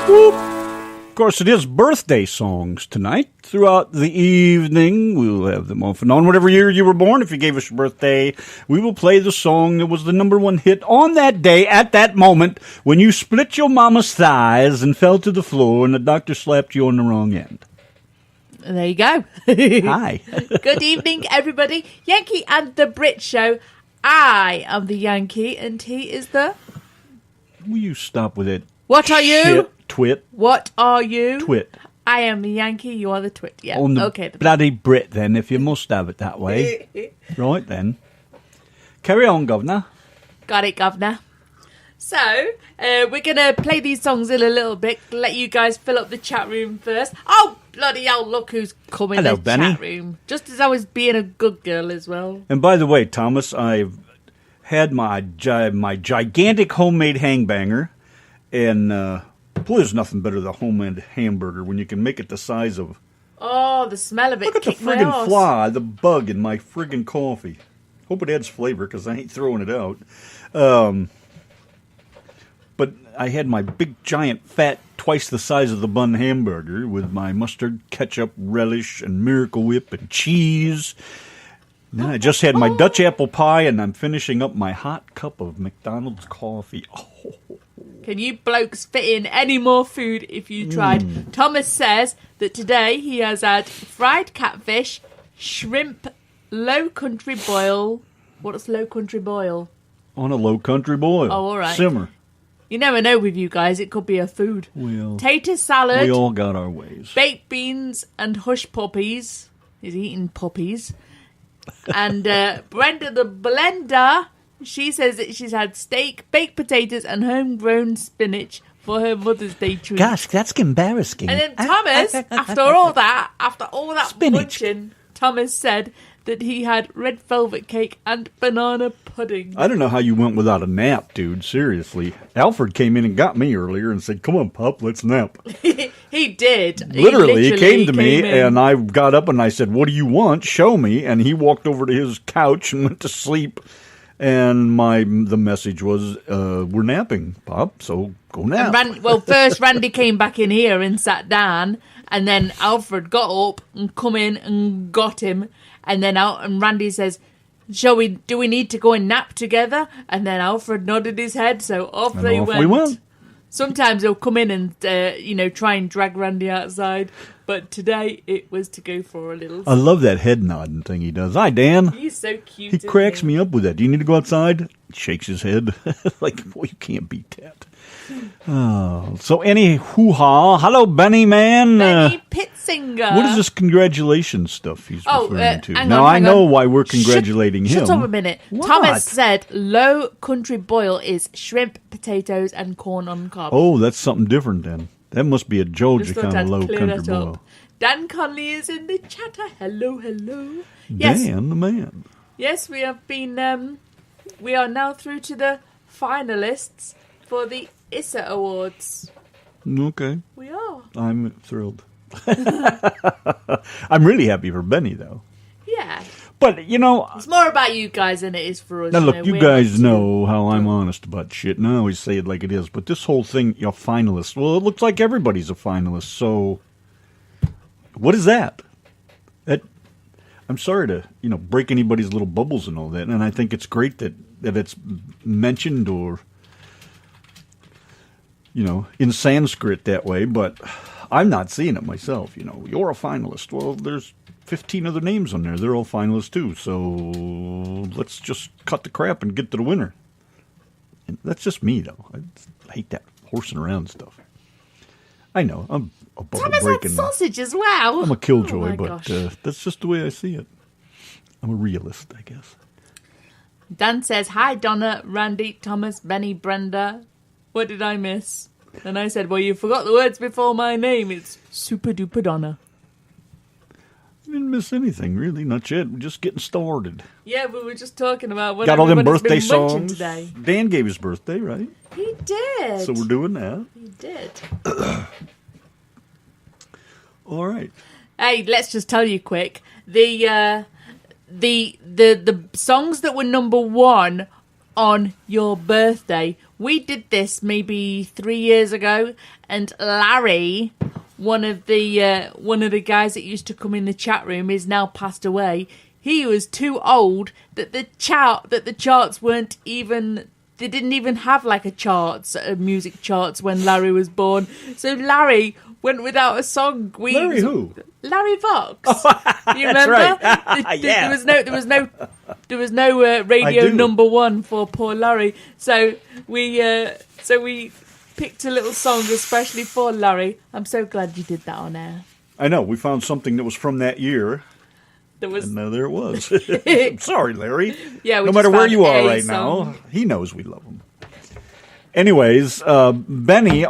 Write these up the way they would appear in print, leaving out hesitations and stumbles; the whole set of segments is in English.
whoop. Of course, it is birthday songs tonight. Throughout the evening, we'll have them off and on. Whatever year you were born, if you gave us your birthday, we will play the song that was the number one hit on that day, at that moment, when you split your mama's thighs and fell to the floor and the doctor slapped you on the wrong end. There you go. Hi. Good evening, everybody. Yanki and the Brit Show. I am the Yankee, and he is the... Will you stop with it? What are you? Shit, twit. What are you? Twit. I am the Yankee, you are the twit. Yeah, On the okay. bloody Brit, then, if you must have it that way. Right, then. Carry on, governor. Got it, governor. So, we're going to play these songs in a little bit, let you guys fill up the chat room first. Oh, bloody hell, look who's come in the chat room. Just as I was being a good girl as well. And by the way, Thomas, I've had my gigantic homemade hangbanger, and boy, there's nothing better than a homemade hamburger when you can make it the size of... Oh, the smell of it. Look at the friggin' fly, the bug in my friggin' coffee. Hope it adds flavor, because I ain't throwing it out. But I had my big, giant, fat, twice the size of the bun hamburger with my mustard, ketchup, relish, and Miracle Whip, and cheese. Then I just had my Dutch apple pie, and I'm finishing up my hot cup of McDonald's coffee. Oh. Can you blokes fit in any more food if you tried? Thomas says that today he has had fried catfish, shrimp, low country boil. What's low country boil? On a low country boil. Oh, all right. Simmer. You never know with you guys. It could be a food. Well, tater salad. We all got our ways. Baked beans and hush puppies. He's eating puppies. And Brenda the blender, she says that she's had steak, baked potatoes, and homegrown spinach for her Mother's Day treat. Gosh, that's embarrassing. And then Thomas, after all that spinach. munching, Thomas said that he had red velvet cake and banana pudding. I don't know how you went without a nap, dude. Seriously. Alfred came in and got me earlier and said, "Come on, pup, let's nap." He did. Literally, he came to me, and I got up and I said, "What do you want? Show me." And he walked over to his couch and went to sleep. And the message was, "We're napping, Pop, so go nap." First Randy came back in here and sat down, and then Alfred got up and come in and got him. And then Randy says, do we need to go and nap together? And then Alfred nodded his head, so off we went. Sometimes he'll come in and, try and drag Randy outside. But today it was to go for a little... I love that head nodding thing he does. Hi, Dan. He's so cute. He cracks me up with that. Do you need to go outside? He shakes his head. Like, boy, you can't beat that. Oh, so any hoo-ha. Hello, Benny, man. Benny Pittsinger. What is this congratulations stuff he's referring to? Now, I know why we're congratulating him. Shut up a minute. What? Thomas said low country boil is shrimp, potatoes, and corn on cob. Oh, that's something different then. That must be a Georgia kind of low country boil. Dan Conley is in the chatter. Hello, hello. Yes. Dan the man. Yes, we have been... we are now through to the finalists for the ISA Awards. Okay. We are. I'm thrilled. I'm really happy for Benny, though. Yeah. But, it's more about you guys than it is for us. Now, look, you guys know how I'm honest about shit, and I always say it like it is. But this whole thing, you're finalists. Well, it looks like everybody's a finalist, so what is that? I'm sorry to, break anybody's little bubbles and all that, and I think it's great that it's mentioned or... in Sanskrit that way, but I'm not seeing it myself. You're a finalist. Well, there's 15 other names on there. They're all finalists too. So let's just cut the crap and get to the winner. And that's just me, though. I hate that horsing around stuff. I know. I'm above Thomas breaking. had sausage as well. I'm a killjoy, but that's just the way I see it. I'm a realist, I guess. Dan says, "Hi, Donna, Randy, Thomas, Benny, Brenda. What did I miss?" And I said, "Well, you forgot the words before my name. It's Super Duper Donna." I didn't miss anything, really. Not yet. We're just getting started. Yeah, we were just talking about what got all them birthday been songs today. Dan gave his birthday, right? He did. So we're doing that. He did. All right. Hey, let's just tell you quick. The songs that were number one on your birthday. We did this maybe 3 years ago, and Larry, one of the guys that used to come in the chat room, is now passed away. He was too old that the charts weren't even. They didn't even have like a music charts when Larry was born. So Larry went without a song. Larry who? Larry Vox. You That's remember? right. Yeah. There was no radio number one for poor Larry. So we picked a little song especially for Larry. I'm so glad you did that on air. I know. We found something that was from that year. And there it was. I'm sorry, Larry. Yeah, no matter where you are right now, he knows we love him. Anyways, Benny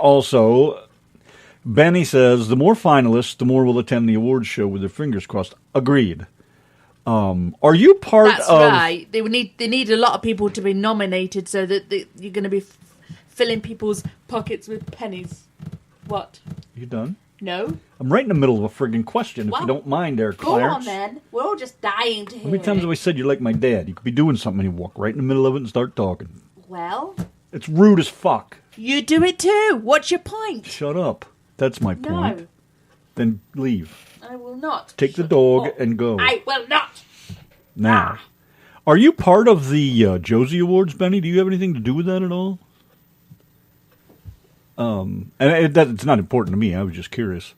says, the more finalists, the more will attend the awards show with their fingers crossed. Agreed. Are you part of... That's right. They need a lot of people to be nominated so that you're going to be filling people's pockets with pennies. What? You done? No. I'm right in the middle of a friggin' question, if you don't mind there, Clarence. Go on, then. We're all just dying to hear. How many times have I said you're like my dad? You could be doing something and you walk right in the middle of it and start talking. Well... It's rude as fuck. You do it too. What's your point? Shut up. That's my point. No. Then leave. I will not. Take the dog and go. I will not. Now, are you part of the Josie Awards, Benny? Do you have anything to do with that at all? And it's not important to me. I was just curious.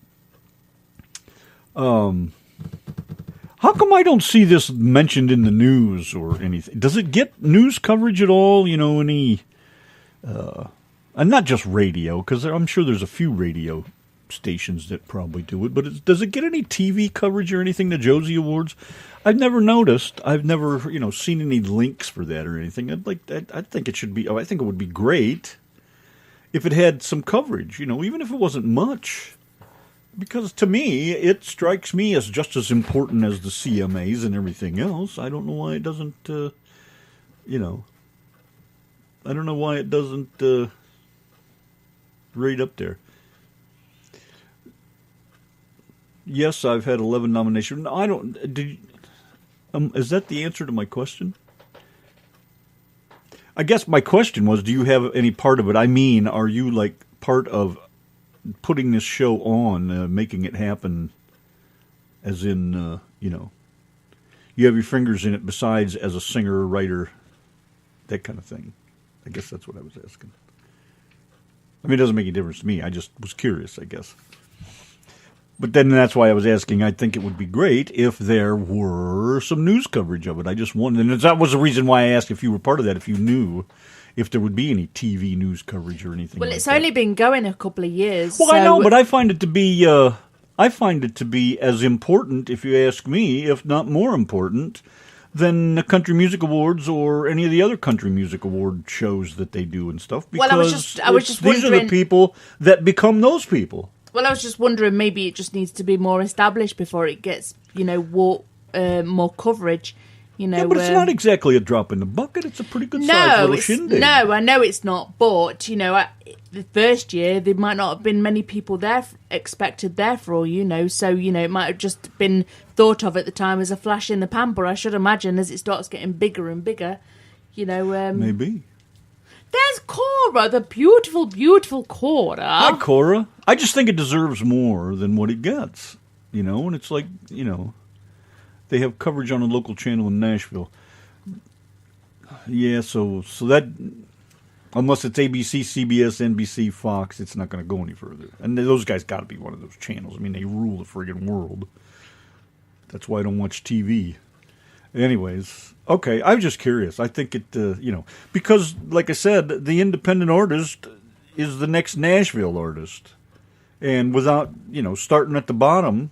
How come I don't see this mentioned in the news or anything? Does it get news coverage at all? You know, any... and not just radio, because I'm sure there's a few radio stations that probably do it, but does it get any TV coverage or anything, the Josie Awards? I've never noticed. I've never, seen any links for that or anything. I think it should be, I think it would be great if it had some coverage, even if it wasn't much. Because to me, it strikes me as just as important as the CMAs and everything else. I don't know why it doesn't, I don't know why it doesn't right up there. Yes, I've had 11 nominations. No, I don't. Is that the answer to my question? I guess my question was, do you have any part of it? I mean, are you like part of putting this show on, making it happen, as in, you have your fingers in it besides as a singer, writer, that kind of thing? I guess that's what I was asking. I mean, it doesn't make any difference to me. I just was curious, I guess. But then that's why I was asking. I think it would be great if there were some news coverage of it. I just wondered, and that was the reason why I asked if you were part of that, if you knew if there would be any TV news coverage or anything. Well, like it's that. only been going a couple of years. Well, so... I know, but I find it to be as important, if you ask me, if not more important, than the Country Music Awards or any of the other country music award shows that they do and stuff. Because I was just these wondering, are the people that become those people. Well, I was just wondering, maybe it just needs to be more established before it gets, more coverage. Yeah, but it's not exactly a drop in the bucket. It's a pretty good sized little shindig. No, I know it's not, but, the first year, there might not have been many people there expected there for all you know. So, it might have just been thought of at the time as a flash in the pan, but I should imagine as it starts getting bigger and bigger, maybe. There's Cora, the beautiful, beautiful Cora. Hi, Cora. I just think it deserves more than what it gets, and it's like, they have coverage on a local channel in Nashville. Yeah, so that, unless it's ABC, CBS, NBC, Fox, it's not going to go any further. And those guys got to be one of those channels. I mean, they rule the friggin' world. That's why I don't watch TV. Anyways, okay, I was just curious. I think it, because, like I said, the independent artist is the next Nashville artist. And without, starting at the bottom,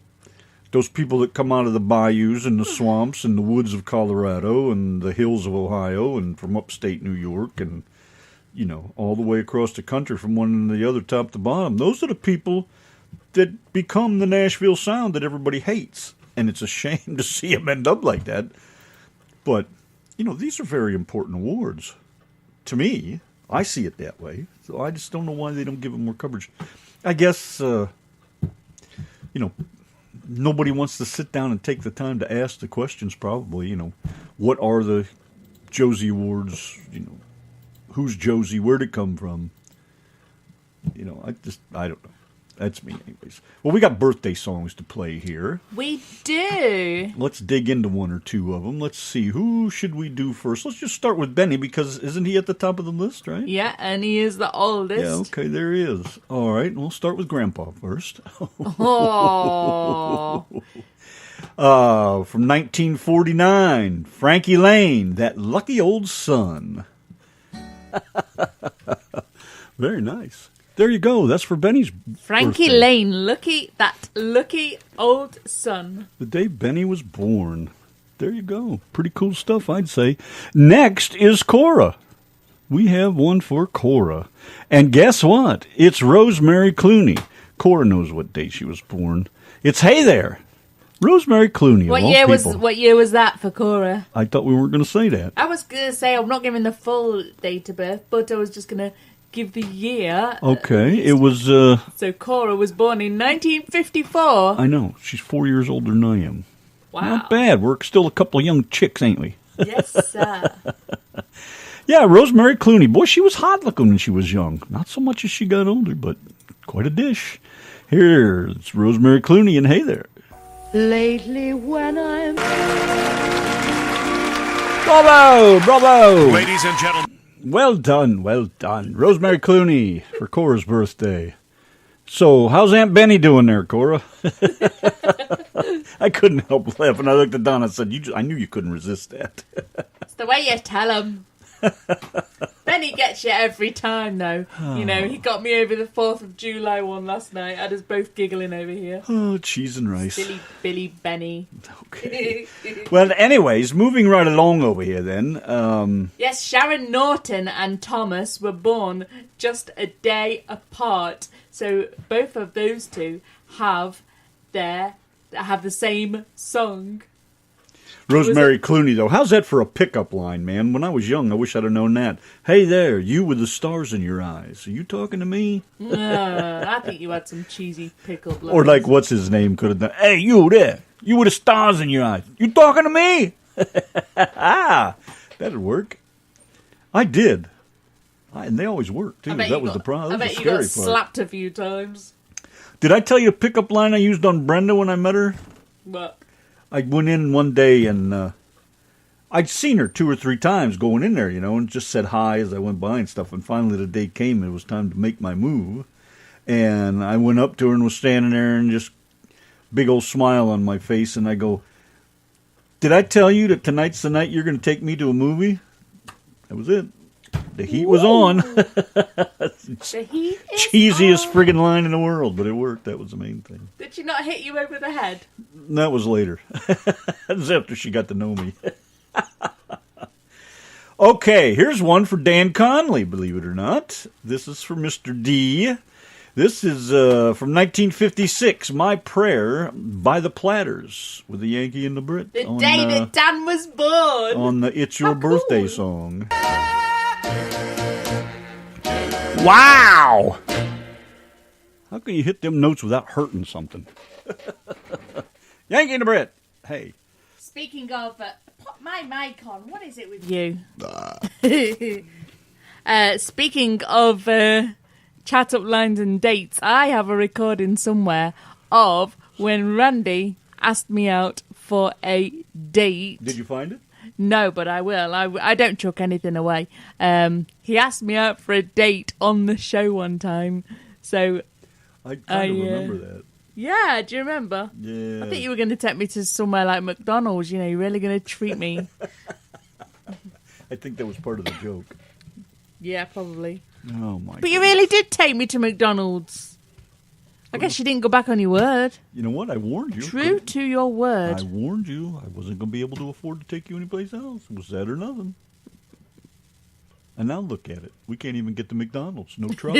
those people that come out of the bayous and the swamps and the woods of Colorado and the hills of Ohio and from upstate New York and, all the way across the country from one end to the other, top to bottom, those are the people that become the Nashville sound that everybody hates. And it's a shame to see them end up like that. But, these are very important awards. To me, I see it that way. So I just don't know why they don't give them more coverage. I guess, nobody wants to sit down and take the time to ask the questions probably, what are the Josie Awards, who's Josie? Where'd it come from? I don't know. That's me anyways. Well, we got birthday songs to play here. We do. Let's dig into one or two of them. Let's see. Who should we do first? Let's just start with Benny because isn't he at the top of the list, right? Yeah, and he is the oldest. Yeah, okay, there he is. All right, we'll start with Grandpa first. Oh. From 1949, Frankie Lane, That Lucky Old Son. Very nice. There you go. That's for Benny's Frankie birthday. Lane, that lucky old son. The day Benny was born. There you go. Pretty cool stuff, I'd say. Next is Cora. We have one for Cora. And guess what? It's Rosemary Clooney. Cora knows what day she was born. It's Hey There. Rosemary Clooney. What year was that for Cora? I thought we weren't going to say that. I was going to say I'm not giving the full date of birth, but I was just going to give the year. Okay, it was... So Cora was born in 1954. I know. She's 4 years older than I am. Wow. Not bad. We're still a couple of young chicks, ain't we? Yes, sir. Yeah, Rosemary Clooney. Boy, she was hot looking when she was young. Not so much as she got older, but quite a dish. Here's Rosemary Clooney and Hey There. Lately when I'm... Bravo! Ladies and gentlemen. Well done. Rosemary Clooney for Cora's birthday. So, how's Aunt Benny doing there, Cora? I couldn't help laughing. I looked at Donna and said, I knew you couldn't resist that. It's the way you tell him. Benny gets you every time, though. He got me over the 4th of July one last night. Had us both giggling over here. Oh, cheese and rice. Silly Billy Benny. Okay. Well, anyways, moving right along over here then. Yes, Sharon Norton and Thomas were born just a day apart. So both of those two have the same song. Rosemary Clooney, though. How's that for a pickup line, man? When I was young, I wish I'd have known that. Hey there, you with the stars in your eyes. Are you talking to me? I think you had some cheesy pickup lines. Or like, what's his name could have done? Hey, you there. You with the stars in your eyes. You talking to me? That'd work. I did. And they always worked, too. That was the problem. I bet you got slapped a few times. Did I tell you a pickup line I used on Brenda when I met her? What? I went in one day and I'd seen her 2 or 3 times going in there, and just said hi as I went by and stuff. And finally the day came and it was time to make my move. And I went up to her and was standing there and just big old smile on my face. And I go, did I tell you that tonight's the night you're going to take me to a movie? That was it. The heat was on. The heat is Cheesiest on. friggin' line in the world, but it worked. That was the main thing. Did she not hit you over the head? That was later. That was after she got to know me. Okay, here's one for Dan Conley, believe it or not. This is for Mr. D. This is from 1956, My Prayer by the Platters with the Yankee and the Brit. The day that Dan was born. On the It's Your How Birthday cool. song. Wow! How can you hit them notes without hurting something? Yankee and the Brit. Hey. Speaking of, put my mic on. What is it with you? Speaking of chat up lines and dates, I have a recording somewhere of when Randy asked me out for a date. Did you find it? No, but I will. I don't chuck anything away. He asked me out for a date on the show one time. So I kind of remember that. Yeah, do you remember? Yeah. I think you were going to take me to somewhere like McDonald's. You're really going to treat me. I think that was part of the joke. Yeah, probably. Oh, my But you really did take me to McDonald's. I guess you didn't go back on your word. You know what? I warned you. True to your word. I warned you. I wasn't going to be able to afford to take you anyplace else. It was that or nothing. And now look at it. We can't even get to McDonald's. No truck.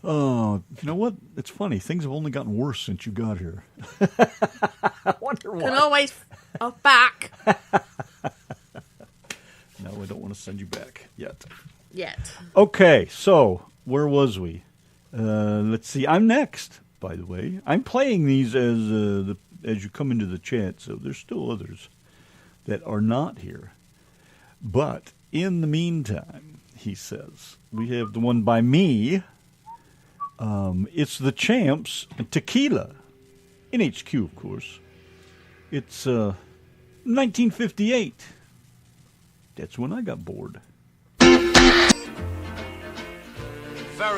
Oh, you know what? It's funny. Things have only gotten worse since you got here. I wonder why. Can always back. No, I don't want to send you back yet. Yet. Okay, so where was we? Let's see. I'm next, by the way. I'm playing these as you come into the chat, so there's still others that are not here. But in the meantime, he says, we have the one by me. It's the Champs Tequila. In HQ, of course. It's 1958. That's when I got bored. Very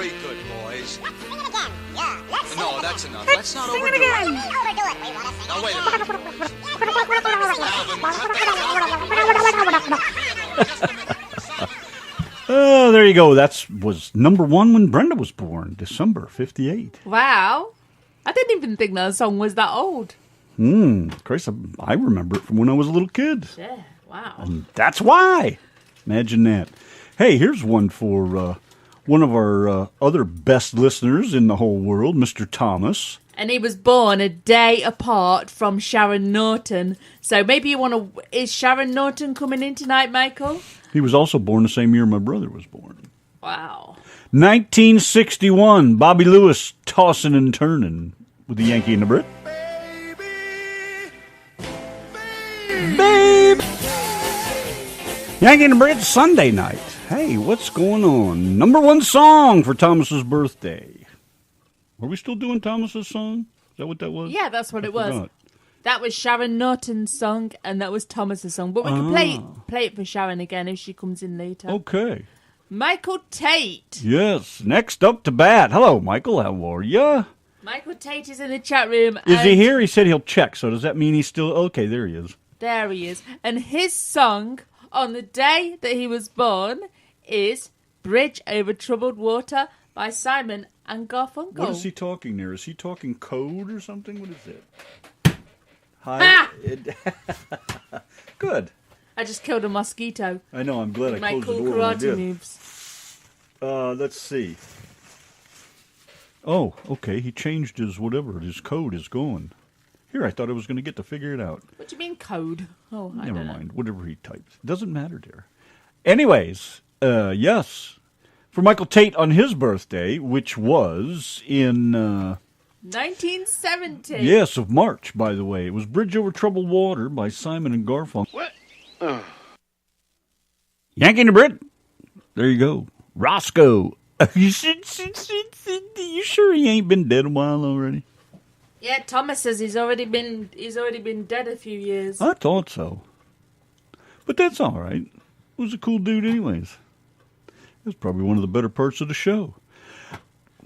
good, boys. Let's sing it again. Yeah, let's sing No, it that's again. enough. Let's not overdo it. Overdo it. We want to sing Now, it. wait a minute, boys. Alvin, cut that out. There you go. That was number one when Brenda was born, December 58. Wow. I didn't even think that song was that old. Chris, I remember it from when I was a little kid. Yeah, wow. And that's why. Imagine that. Hey, here's one for one of our other best listeners in the whole world, Mr. Thomas. And he was born a day apart from Sharon Norton. So maybe you want to... Is Sharon Norton coming in tonight, Michael? He was also born the same year my brother was born. Wow. 1961, Bobby Lewis tossing and turning with the Yankee and the Brit. Babe! Yankee and the Brit Sunday night. Hey, what's going on? Number one song for Thomas's birthday. Are we still doing Thomas's song? Is that what that was? Yeah, that's what I it was. forgot. That was Sharon Norton's song, and that was Thomas's song. But we can play it for Sharon again if she comes in later. Okay. Michael Tate. Yes, next up to bat. Hello, Michael. How are you? Michael Tate is in the chat room. Is he and here? He said he'll check, so does that mean he's still... Okay, there he is. There he is. And his song on the day that he was born is Bridge Over Troubled Water by Simon and Garfunkel. What is he talking there? Is he talking code or something? What is it? Hi. Ah! Good. I just killed a mosquito. I know, I'm glad I My closed cool the door when I karate did. moves. Let's see. Oh, okay, he changed his whatever. His code is going. Here, I thought I was going to get to figure it out. What do you mean code? Oh, I Never don't know. mind. Whatever he types. Doesn't matter, dear. Anyways, yes. For Michael Tate on his birthday, which was in... 1970. Yes, of March, by the way. It was Bridge Over Troubled Water by Simon and Garfunkel. What? Yankee and the Brit. There you go. Roscoe. You sure he ain't been dead a while already? Yeah, Thomas says he's already been dead a few years. I thought so. But that's all right. He was a cool dude anyways. That's probably one of the better parts of the show.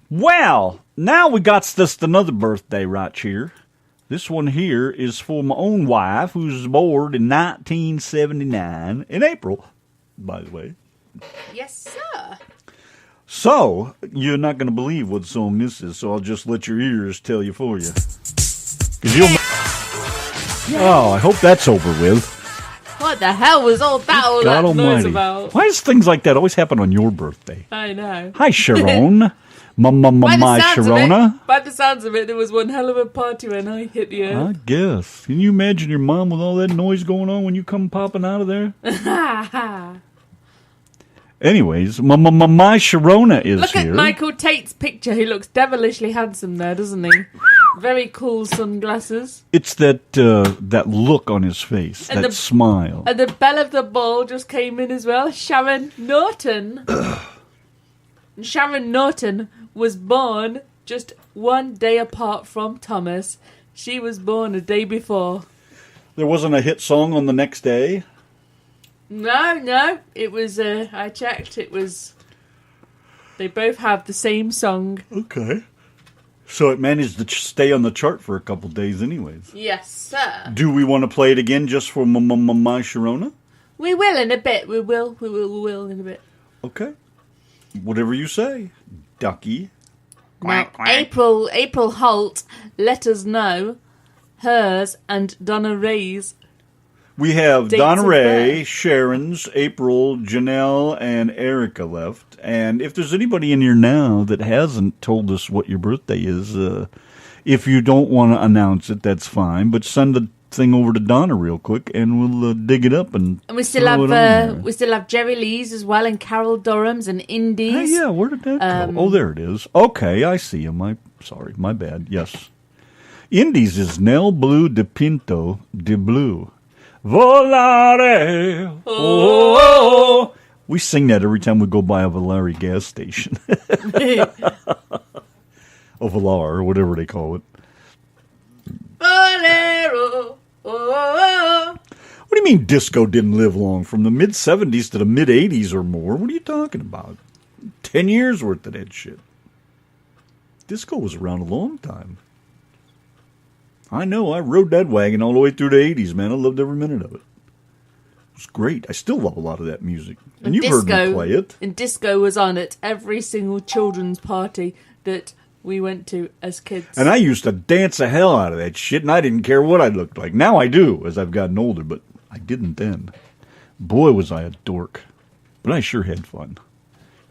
Well, now we got just another birthday right here. This one here is for my own wife, who's born in 1979, in April, by the way. Yes, sir. So, you're not going to believe what song this is, so I'll just let your ears tell you for you. 'Cause you'll... Oh, I hope that's over with. What the hell was all that noise Almighty. about? Why does things like that always happen on your birthday? I know. Hi, Sharon. My Sharona. By the sounds of it, there was one hell of a party when I hit the I earth. guess. Can you imagine your mom with all that noise going on when you come popping out of there? Anyways, my Sharona is Look here. at Michael Tate's picture. He looks devilishly handsome there, doesn't he? Very cool sunglasses. It's that that look on his face, And that smile. And the belle of the ball just came in as well, Sharon Norton. And Sharon Norton was born just one day apart from Thomas. She was born a day before. There wasn't a hit song on the next day? No. It was, I checked, it was... They both have the same song. Okay. So it managed to stay on the chart for a couple days anyways. Yes, sir. Do we want to play it again just for my Sharona? We will in a bit. We will in a bit. Okay. Whatever you say, ducky. Now, April Holt let us know hers and Donna Ray's. We have Dates Donna of Ray, birth. Sharon's, April, Janelle, and Erica left. And if there's anybody in here now that hasn't told us what your birthday is, if you don't want to announce it, that's fine. But send the thing over to Donna real quick, and we'll dig it up and And we still throw it on have there. we still have Jerry Lee's as well, and Carol Durham's and Indies. Hey, yeah, where did that go? Oh, there it is. Okay, I see him. Sorry, my bad. Yes. Indies is Nel Blue de Pinto de Blue. Volare. Oh. We sing that every time we go by a Volare gas station. A Volar, or whatever they call it. Bolero. Oh. What do you mean disco didn't live long? From the mid-'70s to the mid-'80s or more? What are you talking about? 10 years worth of that shit. Disco was around a long time. I know, I rode that wagon all the way through the 80s, man. I loved every minute of it. It was great. I still love a lot of that music. And you've heard me play it. And disco was on at every single children's party that we went to as kids. And I used to dance the hell out of that shit, and I didn't care what I looked like. Now I do, as I've gotten older, but I didn't then. Boy, was I a dork. But I sure had fun.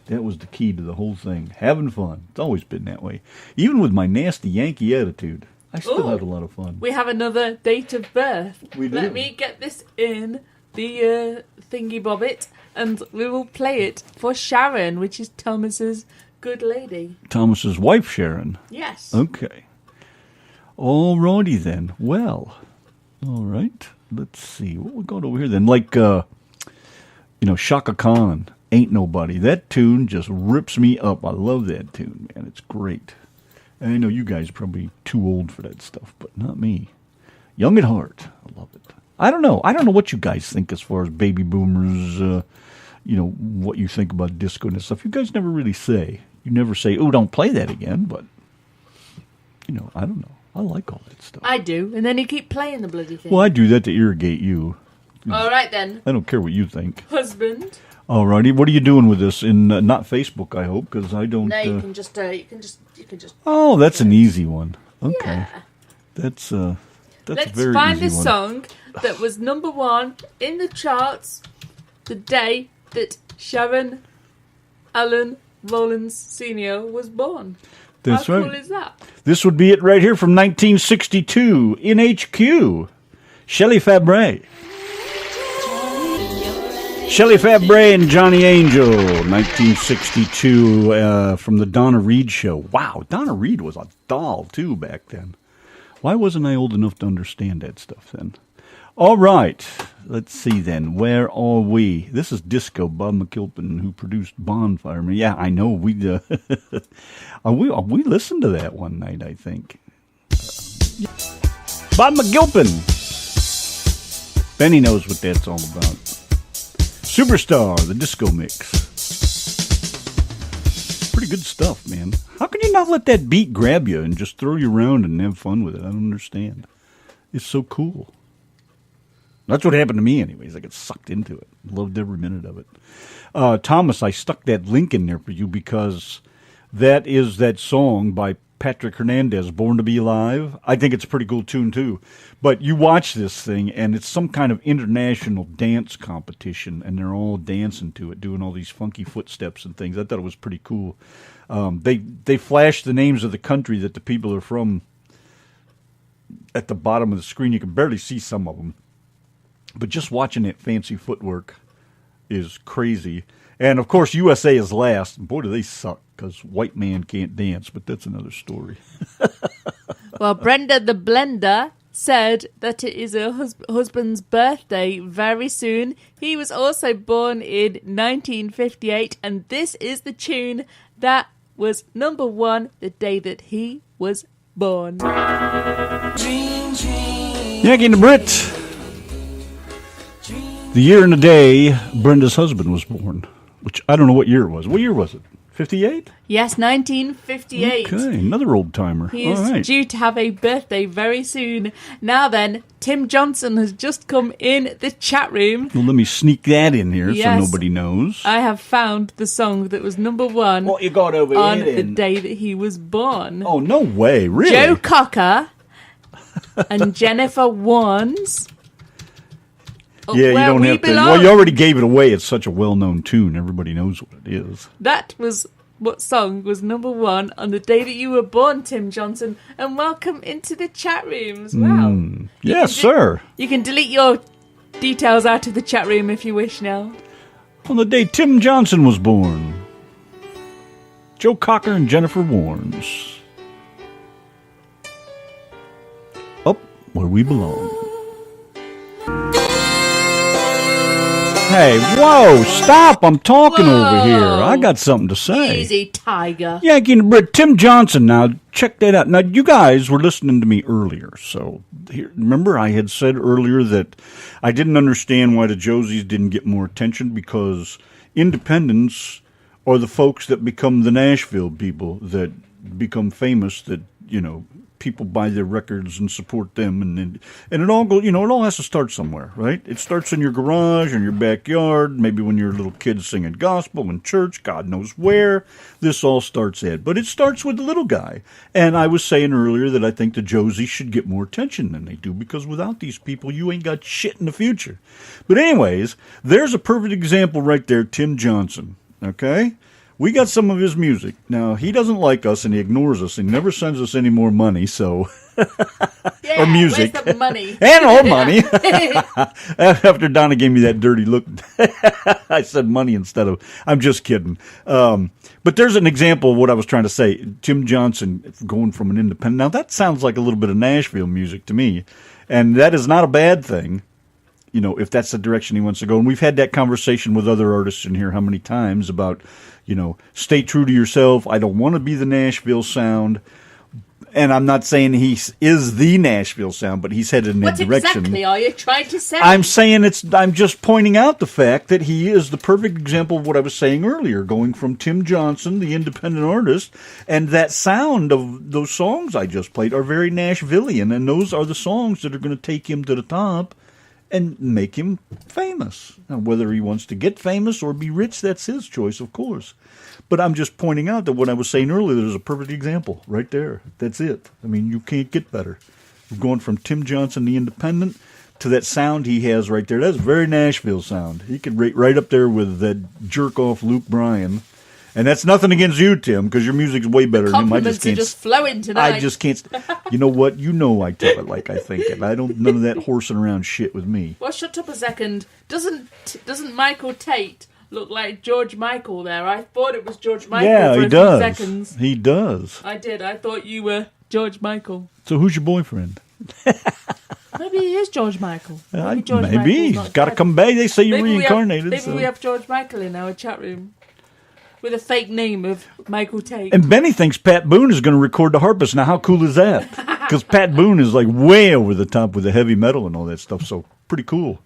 That was the key to the whole thing. Having fun. It's always been that way. Even with my nasty Yankee attitude, I still had a lot of fun. We have another date of birth. We do. Let me get this in the thingy bobbit, and we will play it for Sharon, which is Thomas's good lady. Thomas's wife, Sharon. Yes. Okay. All righty then. Well, all right. Let's see. What we got over here then? Like, Shaka Khan, Ain't Nobody. That tune just rips me up. I love that tune, man. It's great. And I know you guys are probably too old for that stuff, but not me. Young at heart. I love it. I don't know. I don't know what you guys think as far as baby boomers, what you think about disco and stuff. You guys never really say. You never say, oh, don't play that again, but, I don't know. I like all that stuff. I do, and then you keep playing the bloody thing. Well, I do that to irrigate you. All right, then. I don't care what you think. Husband. All righty. What are you doing with this? In not Facebook, I hope, because I don't... No, you can just... Oh, that's an easy one. Okay. Yeah. That's a very Let's easy find a one. song that was number one in the charts the day that Sharon Allen Rollins Sr. was born. That's How right. cool is that? This would be it right here from 1962 in HQ. Shelley Fabre. Shelley Fabre and Johnny Angel, 1962, from the Donna Reed show. Wow, Donna Reed was a doll, too, back then. Why wasn't I old enough to understand that stuff then? All right, let's see then. Where are we? This is Disco, Bob McKilpin, who produced Bonfire. Yeah, I know. We listened to that one night, I think. Bob McKilpin. Benny knows what that's all about. Superstar, the disco mix. Pretty good stuff, man. How can you not let that beat grab you and just throw you around and have fun with it? I don't understand. It's so cool. That's what happened to me anyways. I got sucked into it. Loved every minute of it. Thomas, I stuck that link in there for you because that is that song by Patrick Hernandez, Born to Be Alive. I think it's a pretty cool tune too. But you watch this thing and it's some kind of international dance competition and they're all dancing to it, doing all these funky footsteps and things. I thought it was pretty cool. They flash the names of the country that the people are from at the bottom of the screen. You can barely see some of them. But just watching that fancy footwork is crazy. And, of course, USA is last. Boy, do they suck, because white man can't dance, but that's another story. Well, Brenda the Blender said that it is her husband's birthday very soon. He was also born in 1958, and this is the tune that was number one the day that he was born. Yanki and the Brit. The year and the day Brenda's husband was born, which I don't know what year it was. What year was it? 58? Yes, 1958. Okay, another old timer. He is All right. due to have a birthday very soon. Now then, Tim Johnson has just come in the chat room. Well, let me sneak that in here Yes. so nobody knows. I have found the song that was number one What you got over on here the then? day that he was born. Oh, no way. Really? Joe Cocker and Jennifer Warnes. Yeah, you Where don't We have to. Belong. Well, you already gave it away. It's such a well-known tune. Everybody knows what it is. That was what song was number one on the day that you were born, Tim Johnson. And welcome into the chat rooms. Wow. Yes, sir. You can delete your details out of the chat room if you wish now. On the day Tim Johnson was born, Joe Cocker and Jennifer Warnes. Up where we belong. Hey, whoa, stop. I'm talking over Whoa. here. I got something to say. Easy, tiger. Yanki and Brit, Tim Johnson. Now, check that out. Now, you guys were listening to me earlier. So, here, remember I had said earlier that I didn't understand why the Josies didn't get more attention because independents are the folks that become the Nashville people that become famous, that, you know, people buy their records and support them, and it all goes, you know, it all has to start somewhere, right? It starts in your garage, in your backyard, maybe when you're a little kid singing gospel in church, God knows where. This all starts at, but it starts with the little guy. And I was saying earlier that I think the Josies should get more attention than they do, because without these people, you ain't got shit in the future. But anyways, there's a perfect example right there, Tim Johnson, okay? We got some of his music. Now, he doesn't like us, and he ignores us, and never sends us any more money, so... Yeah, or music. Where's the money? And or money. After Donna gave me that dirty look, I said money instead of... I'm just kidding. But there's an example of what I was trying to say. Tim Johnson going from an independent... Now, that sounds like a little bit of Nashville music to me, and that is not a bad thing. You know, if that's the direction he wants to go. And we've had that conversation with other artists in here how many times about, you know, stay true to yourself. I don't want to be the Nashville sound. And I'm not saying he is the Nashville sound, but he's headed in that direction. What exactly are you trying to say? I'm just pointing out the fact that he is the perfect example of what I was saying earlier, going from Tim Johnson, the independent artist, and that sound of those songs I just played are very Nashvillian, and those are the songs that are going to take him to the top and make him famous. Now, whether he wants to get famous or be rich, that's his choice, of course. But I'm just pointing out that what I was saying earlier, there's a perfect example right there. That's it. I mean, you can't get better. We're going from Tim Johnson, the independent, to that sound he has right there. That's a very Nashville sound. He could rate right up there with that jerk-off Luke Bryan. And that's nothing against you, Tim, because your music's way better than him. Compliments are just flowing tonight. I just can't. You know what? You know I tell it like I think it. I don't none of that horsing around shit with me. Well, shut up a second. Doesn't Michael Tate look like George Michael there? I thought it was George Michael Yeah, for he a does. few seconds. He does. I did. I thought you were George Michael. So who's your boyfriend? Maybe he is George Michael. Maybe Michael's he's not got to dead. come back. They say you're Maybe reincarnated. Maybe we have George Michael in our chat room with a fake name of Michael Tate. And Benny thinks Pat Boone is going to record the harpist. Now, how cool is that? Because Pat Boone is like way over the top with the heavy metal and all that stuff. So pretty cool.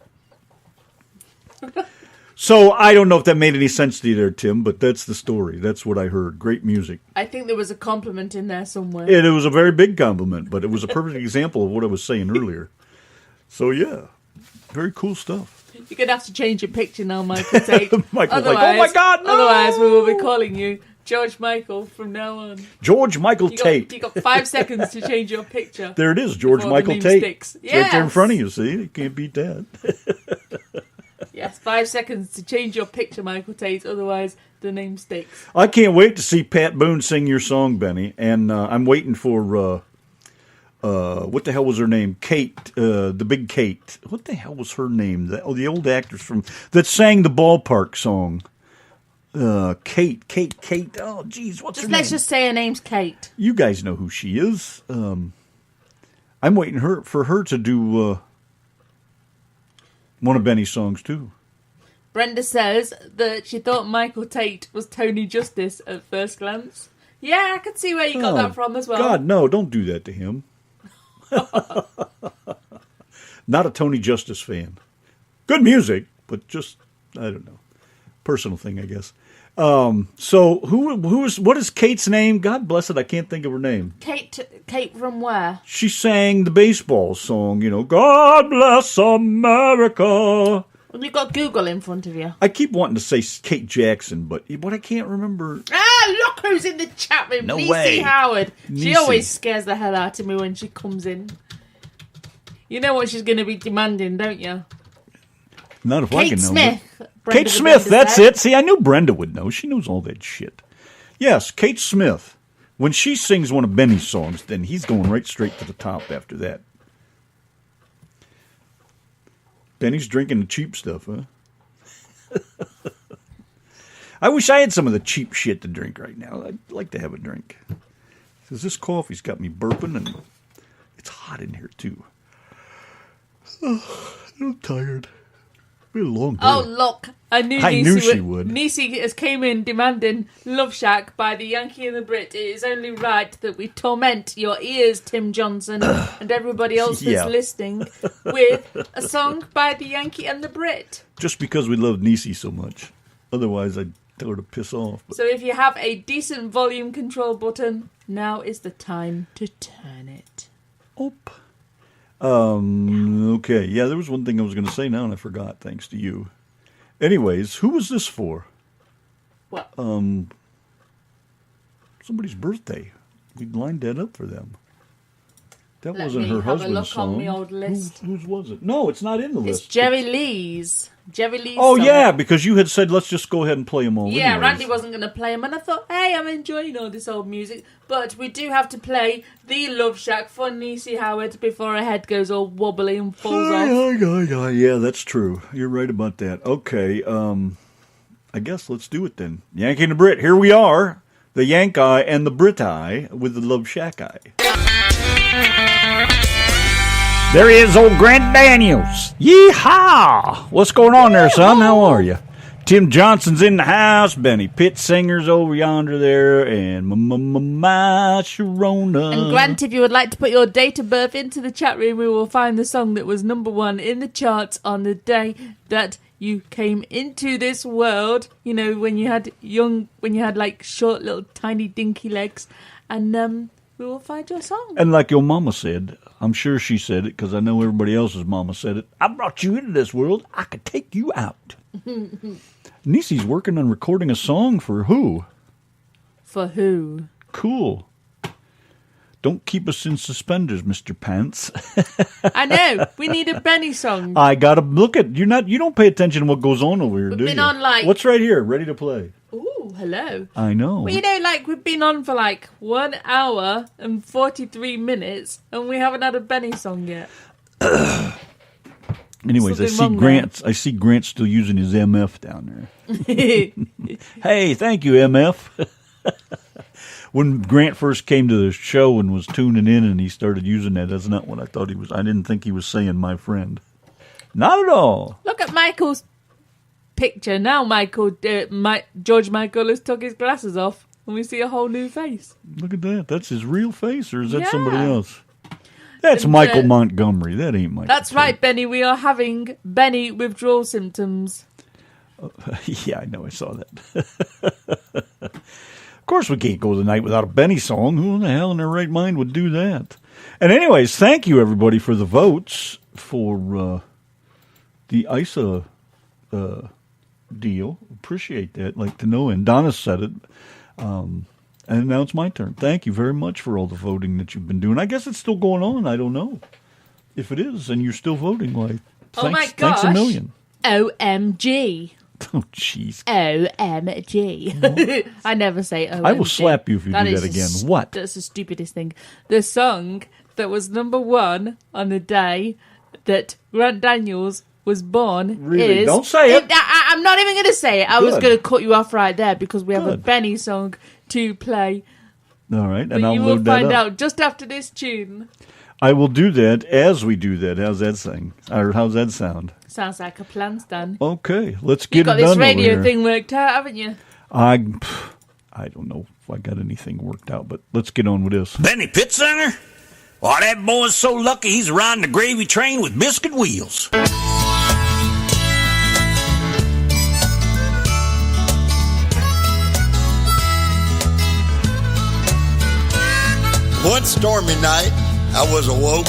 So I don't know if that made any sense to you there, Tim, but that's the story. That's what I heard. Great music. I think there was a compliment in there somewhere. And it was a very big compliment, but it was a perfect example of what I was saying earlier. So, yeah, very cool stuff. You're going to have to change your picture now, Michael Tate. Michael's like, oh my God, no! Otherwise, we will be calling you George Michael from now on. George Michael Tate. You got 5 seconds to change your picture. There it is, George before Michael the Tate. name sticks. It's right there in Yes. front of you, see? You can't beat that. Yes, 5 seconds to change your picture, Michael Tate. Otherwise, the name sticks. I can't wait to see Pat Boone sing your song, Benny. And I'm waiting for, what the hell was her name? Kate, the big Kate. What the hell was her name? The old actress that sang the Ballpark song. Kate. Oh, geez, what's her name? Let's just say her name's Kate. You guys know who she is. I'm waiting for her to do one of Benny's songs, too. Brenda says that she thought Michael Tate was Tony Justice at first glance. Yeah, I could see where you got that from as well. God, no, don't do that to him. Not a Tony Justice fan. Good music, but just, I don't know. Personal thing, I guess. So what is Kate's name? God bless it, I can't think of her name. Kate from where? She sang the baseball song, you know, God bless America. Well, you've got Google in front of you. I keep wanting to say Kate Jackson, but I can't remember. Ah, look who's in the chat room. No Niecy way. Howard. She Niecy. always scares the hell out of me when she comes in. You know what she's going to be demanding, don't you? Not if I Kate can know. Smith. Kate Smith, that's it. See, I knew Brenda would know. She knows all that shit. Yes, Kate Smith. When she sings one of Benny's songs, then he's going right straight to the top after that. Benny's drinking the cheap stuff, huh? I wish I had some of the cheap shit to drink right now. I'd like to have a drink. Because this coffee's got me burping, and it's hot in here, too. Oh, I'm tired. We had a long day. Oh, look. I knew she would. Niecy has came in demanding Love Shack by the Yankee and the Brit. It is only right that we torment your ears, Tim Johnson, and everybody else that's listening, with a song by the Yankee and the Brit. Just because we love Niecy so much. Otherwise, I'd tell her to piss off. But... So if you have a decent volume control button, now is the time to turn it. Oop. Okay. Yeah, there was one thing I was going to say now, and I forgot, thanks to you. Anyways, who was this for? What? Somebody's birthday. We lined that up for them. That Let wasn't me her have husband's a look song. on my old list. Whose was it? No, it's not in the list. It's Jerry Lee's. Jerry Lee's Oh, song. yeah, because you had said, let's just go ahead and play them all. Yeah, anyways. Randy wasn't going to play them, and I thought, hey, I'm enjoying all this old music, but we do have to play the Love Shack for Niecy Howard before her head goes all wobbly and falls off. Yeah, that's true. You're right about that. Okay, I guess let's do it then. Yankee and the Brit, here we are. The Yank Eye and the Brit Eye with the Love Shack Eye. There he is, old Grant Daniels. Yeehaw! What's going on there, son? How are you? Tim Johnson's in the house. Benny Pitsinger's over yonder there. And my Sharona. And Grant, if you would like to put your date of birth into the chat room, we will find the song that was number 1 in the charts on the day that you came into this world. You know, when you had like short little tiny dinky legs. And we will find your song. And like your mama said, I'm sure she said it because I know everybody else's mama said it. I brought you into this world. I could take you out. Niecy's working on recording a song for who? For who? Cool. Don't keep us in suspenders, Mr. Pants. I know. We need a Benny song. I gotta look at you. You don't pay attention to what goes on over here, We've do been you? on, like- What's right here, ready to play? Ooh, hello. I know. Well, you know, like, we've been on for like 1 hour and 43 minutes, and we haven't had a Benny song yet. Anyways, I see Grant still using his MF down there. Hey, thank you, MF. When Grant first came to the show and was tuning in and he started using that, that's not what I thought he was. I didn't think he was saying my friend. Not at all. Look at Michael's picture. Now George Michael has took his glasses off and we see a whole new face. Look at that. That's his real face, or is that Yeah. somebody else? That's And, Michael Montgomery. That ain't Michael. That's right, Benny. We are having Benny withdrawal symptoms. Yeah, I know. I saw that. Of course, we can't go the night without a Benny song. Who in the hell in their right mind would do that? And anyways, thank you, everybody, for the votes for the ISA deal. Appreciate that. Like to know. And Donna said it. And now it's my turn. Thank you very much for all the voting that you've been doing. I guess it's still going on. I don't know. If it is, and you're still voting, why, Oh my thanks a gosh. million. OMG. Oh, jeez. OMG. I never say OMG. I will slap you if you do is that again. the What? That's the stupidest thing. The song that was number 1 on the day that Grant Daniels was born Really? is... Don't say it. I'm not even going to say it. I was Good. going to cut you off right there because we have a Good. Benny song to play. All right, But and I'll you will load that find up. out just after this tune. I will do that as we do that. How's that sing? Or how's that sound? Sounds like a plan, Stan. Okay, let's You've get got it done this radio over here. thing worked out, haven't you? I don't know if I got anything worked out, but let's get on with this. Benny Pittsinger? Well, that boy's so lucky he's riding the gravy train with biscuit wheels. One stormy night, I was awoke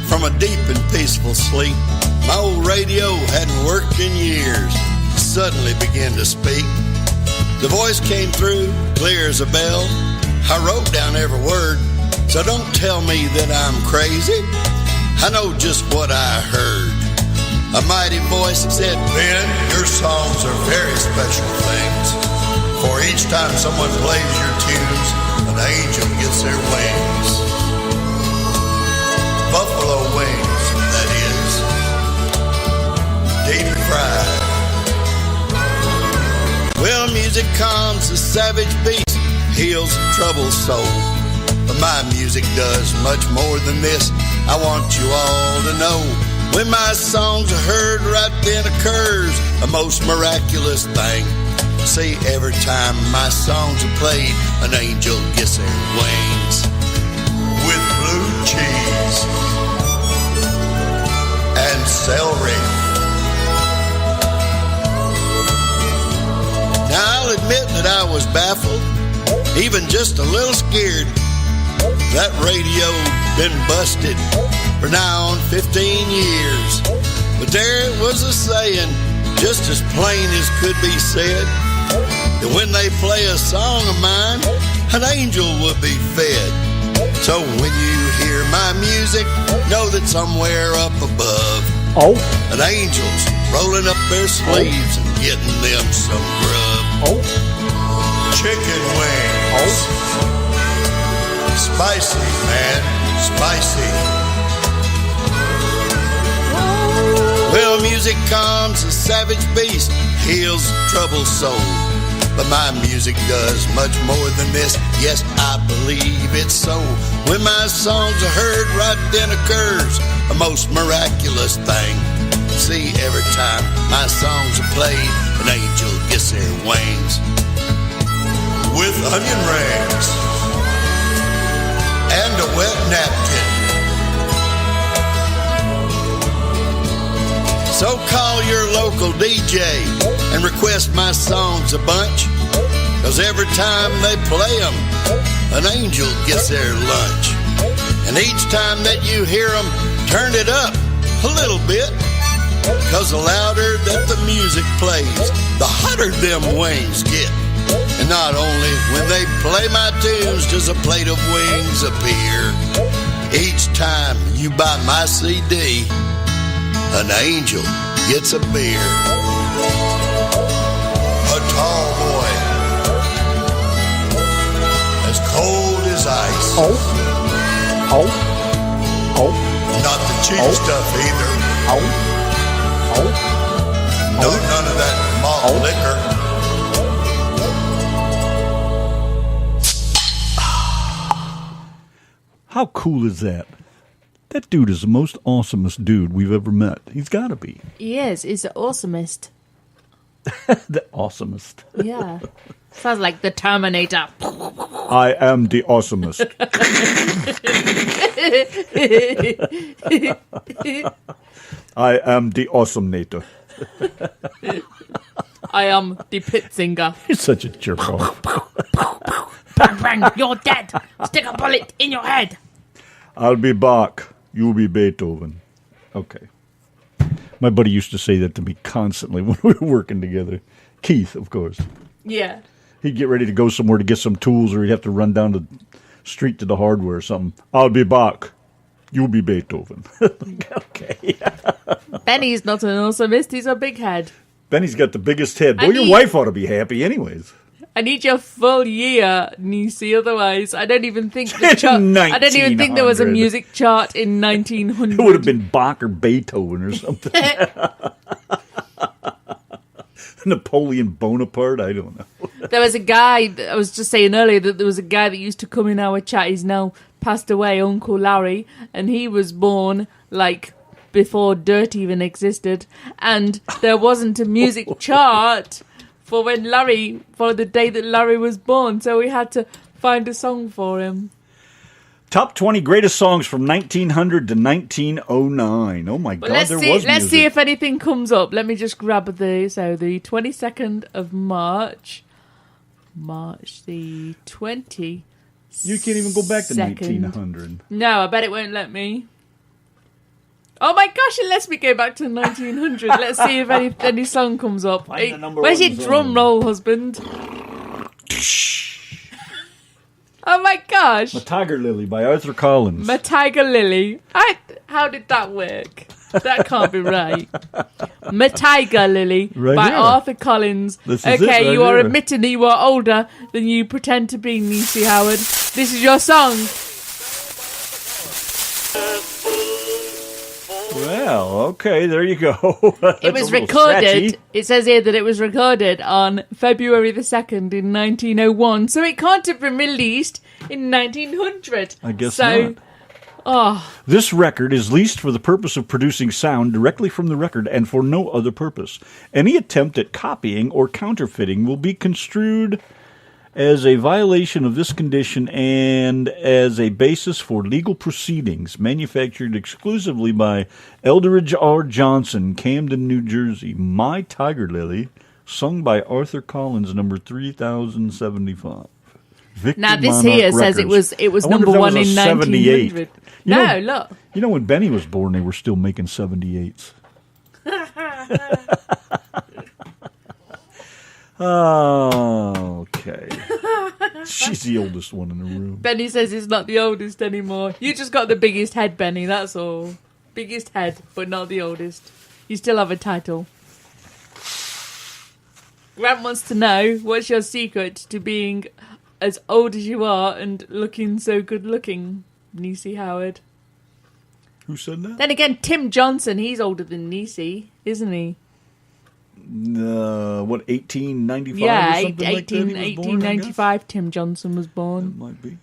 from a deep and peaceful sleep. My old radio hadn't worked in years, suddenly began to speak. The voice came through, clear as a bell. I wrote down every word, so don't tell me that I'm crazy. I know just what I heard. A mighty voice said, Ben, your songs are very special things. For each time someone plays your tunes, an angel gets their wings. Buffalo wings, that is. Deep fried. Well, music calms the savage beast, heals a troubled soul. But my music does much more than this. I want you all to know When my songs are heard, right then occurs a most miraculous thing. See, every time my songs are played, an angel gets their wings. With blue cheese and celery. Now I'll admit that I was baffled, even just a little scared. That radio been busted for now on 15 years. But there it was a saying, just as plain as could be said, that when they play a song of mine, an angel will be fed. So when you hear my music, know that somewhere up above, an angel's rolling up their sleeves and getting them some grub. Chicken wings. Spicy, man, spicy. Well, music calms a savage beast, heals a troubled soul. But my music does much more than this. Yes, I believe it's so. When my songs are heard, right then occurs a most miraculous thing. See, every time my songs are played, an angel gets their wings. With onion rings and a wet napkin. So call your local DJ and request my songs a bunch, 'cause every time they play them, an angel gets their lunch. And each time that you hear them, turn it up a little bit, 'cause the louder that the music plays, the hotter them wings get. And not only when they play my tunes does a plate of wings appear. Each time you buy my CD, an angel gets a beer. A tall boy, as cold as ice. Not the cheap stuff either. No, none of that malt liquor. How cool is that? That dude is the most awesomest dude we've ever met. He's got to be. He is. He's the awesomest. The awesomest. Yeah. Sounds like the Terminator. I am the awesomest. I am the awesomenator. I am the pit singer. He's such a jerk off. Bang, bang, you're dead. Stick a bullet in your head. I'll be Bach. You'll be Beethoven. Okay. My buddy used to say that to me constantly when we were working together. Keith, of course. Yeah. He'd get ready to go somewhere to get some tools, or he'd have to run down the street to the hardware or something. I'll be Bach. You'll be Beethoven. Okay. Benny's not an awesomist. He's a big head. Benny's got the biggest head. Boy, your wife ought to be happy anyways. I need your full year, Nisi. Otherwise, I don't even think the chart. I don't even think there was a music chart in 1900. It would have been Bach or Beethoven or something. Napoleon Bonaparte. I don't know. There was a guy. I was just saying earlier that there was a guy that used to come in our chat. He's now passed away, Uncle Larry, and he was born like before dirt even existed, and there wasn't a music chart for the day that Larry was born, so we had to find a song for him. Top 20 greatest songs from 1900 to 1909. Oh my God, there was music. Let's see if anything comes up. Let me just grab the 22nd of March the 20th. You can't even go back to 1900. No, I bet it won't let me. Oh my gosh, it lets me go back to 1900. Let's see if any song comes up. Hey, where's your drum roll, husband? Oh my gosh. My Tiger Lily by Arthur Collins. My Tiger Lily. How did that work? That can't be right. My Tiger Lily right by here. Arthur Collins. This is okay, it right you are here. admitting that you are older than you pretend to be, Nisi Howard. This is your song. Well, okay, there you go. It was recorded. It says here that it was recorded on February the 2nd in 1901, so it can't have been released in 1900. I guess so, not. Oh, This record is leased for the purpose of producing sound directly from the record and for no other purpose. Any attempt at copying or counterfeiting will be construed as a violation of this condition and as a basis for legal proceedings. Manufactured exclusively by Eldridge R. Johnson, Camden, New Jersey. My Tiger Lily, sung by Arthur Collins, number 3075. Victor now this Monarch here says Records. it was I wonder number if that one was in a 78. 1900. You No, know- look. You know, when Benny was born, they were still making 78s. Oh, okay. She's the oldest one in the room. Benny says it's not the oldest anymore. You just got the biggest head, Benny, that's all. Biggest head, but not the oldest. You still have a title. Grant wants to know, what's your secret to being as old as you are and looking so good looking, Niecy Howard? Who said that? Then again, Tim Johnson, he's older than Niecy, isn't he? What, 1895 Yeah, or something like that? He was born, I guess? 1895 Tim Johnson was born. Might be.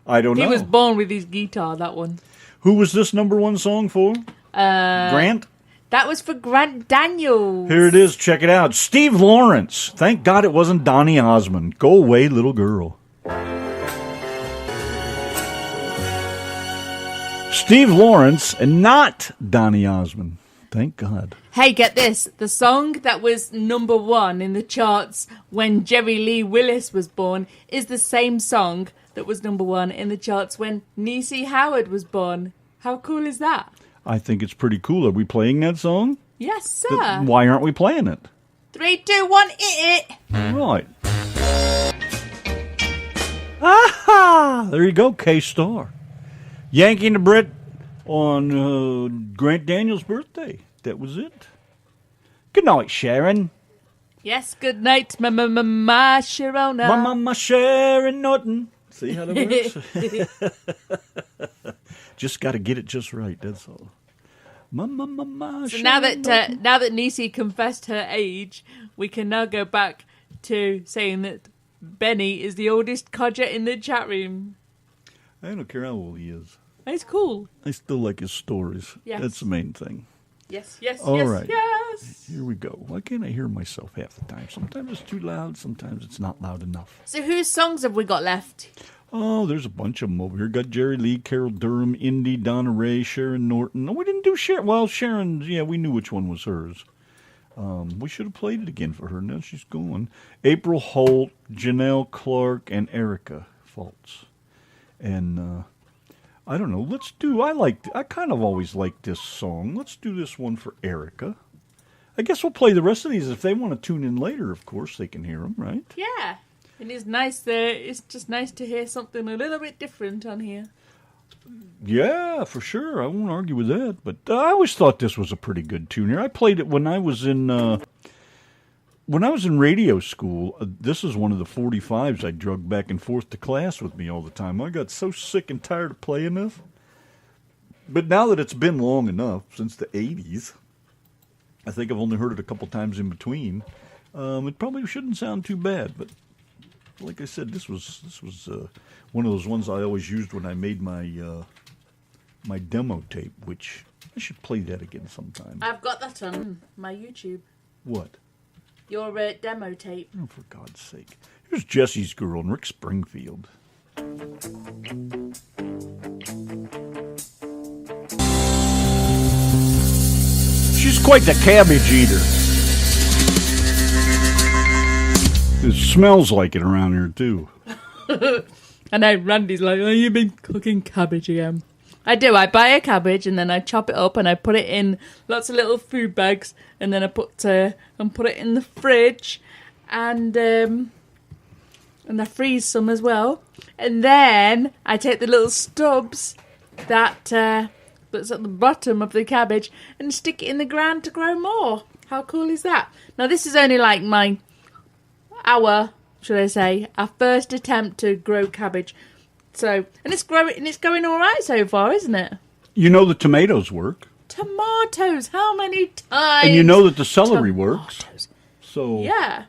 I don't know. He was born with his guitar, that one. Who was this number one song for? Grant? That was for Grant Daniels. Here it is. Check it out. Steve Lawrence. Thank God it wasn't Donny Osmond. Go away, little girl. Steve Lawrence and not Donny Osmond. Thank God. Hey, get this. The song that was number one in the charts when Jerry Lee Willis was born is the same song that was number one in the charts when Niecy Howard was born. How cool is that? I think it's pretty cool. Are we playing that song? Yes, sir. Why aren't we playing it? 3, 2, 1, it. Right. Aha! There you go, K-Star. Yanki and the Brit on Grant Daniels' birthday. That was it. Good night, Sharon. Yes, good night, my Sharona. Mama Sharon Norton. See how that works? Just got to get it just right, that's all. Mama So Sharon now that Norton. Niecy confessed her age, we can now go back to saying that Benny is the oldest codger in the chat room. I don't care how old he is. That's cool. I still like his stories. Yes. That's the main thing. Yes, yes, All yes, right. yes. Here we go. Why can't I hear myself half the time? Sometimes it's too loud, sometimes it's not loud enough. So whose songs have we got left? Oh, there's a bunch of them over here. Got Jerry Lee, Carol Durham, Indy, Donna Ray, Sharon Norton. No, we didn't do Sharon. Well, Sharon, yeah, we knew which one was hers. We should have played it again for her. Now she's gone. April Holt, Janelle Clark, and Erica Fultz. And I don't know. Let's do. I kind of always liked this song. Let's do this one for Erica. I guess we'll play the rest of these if they want to tune in later. Of course, they can hear them, right? Yeah. And it's nice it's just nice to hear something a little bit different on here. Yeah, for sure. I won't argue with that. But I always thought this was a pretty good tune here. I played it when I was in radio school. This is one of the 45s I drug back and forth to class with me all the time. I got so sick and tired of playing this. But now that it's been long enough, since the 80s, I think I've only heard it a couple times in between. It probably shouldn't sound too bad, but like I said, this was one of those ones I always used when I made my my demo tape, which I should play that again sometime. I've got that on my YouTube. What? Your demo tape. Oh, for God's sake. Here's Jesse's Girl and Rick Springfield. She's quite the cabbage eater. It smells like it around here, too. I know Randy's like, oh, you've been cooking cabbage again. I do. I buy a cabbage and then I chop it up and I put it in lots of little food bags and then I put it in the fridge and I freeze some as well. And then I take the little stubs that's at the bottom of the cabbage and stick it in the ground to grow more. How cool is that? Now this is only like our first attempt to grow cabbage. So, and it's going all right so far, isn't it? You know the tomatoes work. Tomatoes, how many times? And you know that the celery works. So Yeah.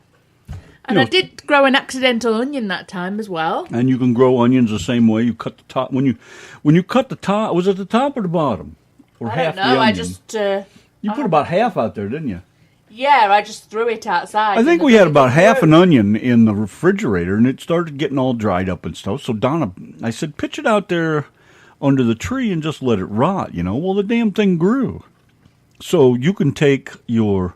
And I did grow an accidental onion that time as well. And you can grow onions the same way. You cut the top when you cut the top. Was it the top or the bottom, or I half don't know. the I onion? just You put about half out there, didn't you? yeah, I just threw it outside. I think we had about half an onion in the refrigerator, and it started getting all dried up and stuff. So Donna, I said, pitch it out there under the tree and just let it rot. Well, the damn thing grew. So you can take your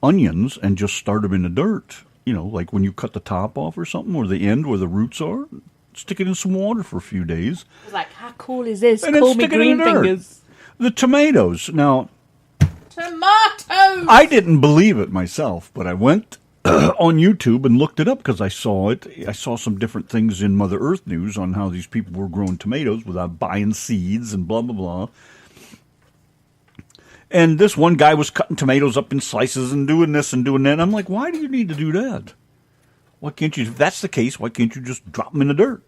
onions and just start them in the dirt. Like when you cut the top off or something, or the end where the roots are, stick it in some water for a few days. I was like, how cool is this? And then Call me stick it in green the dirt. fingers. The tomatoes. Now, Tomatoes! I didn't believe it myself, but I went on YouTube and looked it up because I saw it. I saw some different things in Mother Earth News on how these people were growing tomatoes without buying seeds and blah, blah, blah. And this one guy was cutting tomatoes up in slices and doing this and doing that. And I'm like, why do you need to do that? Why can't you, if that's the case, why can't you just drop them in the dirt?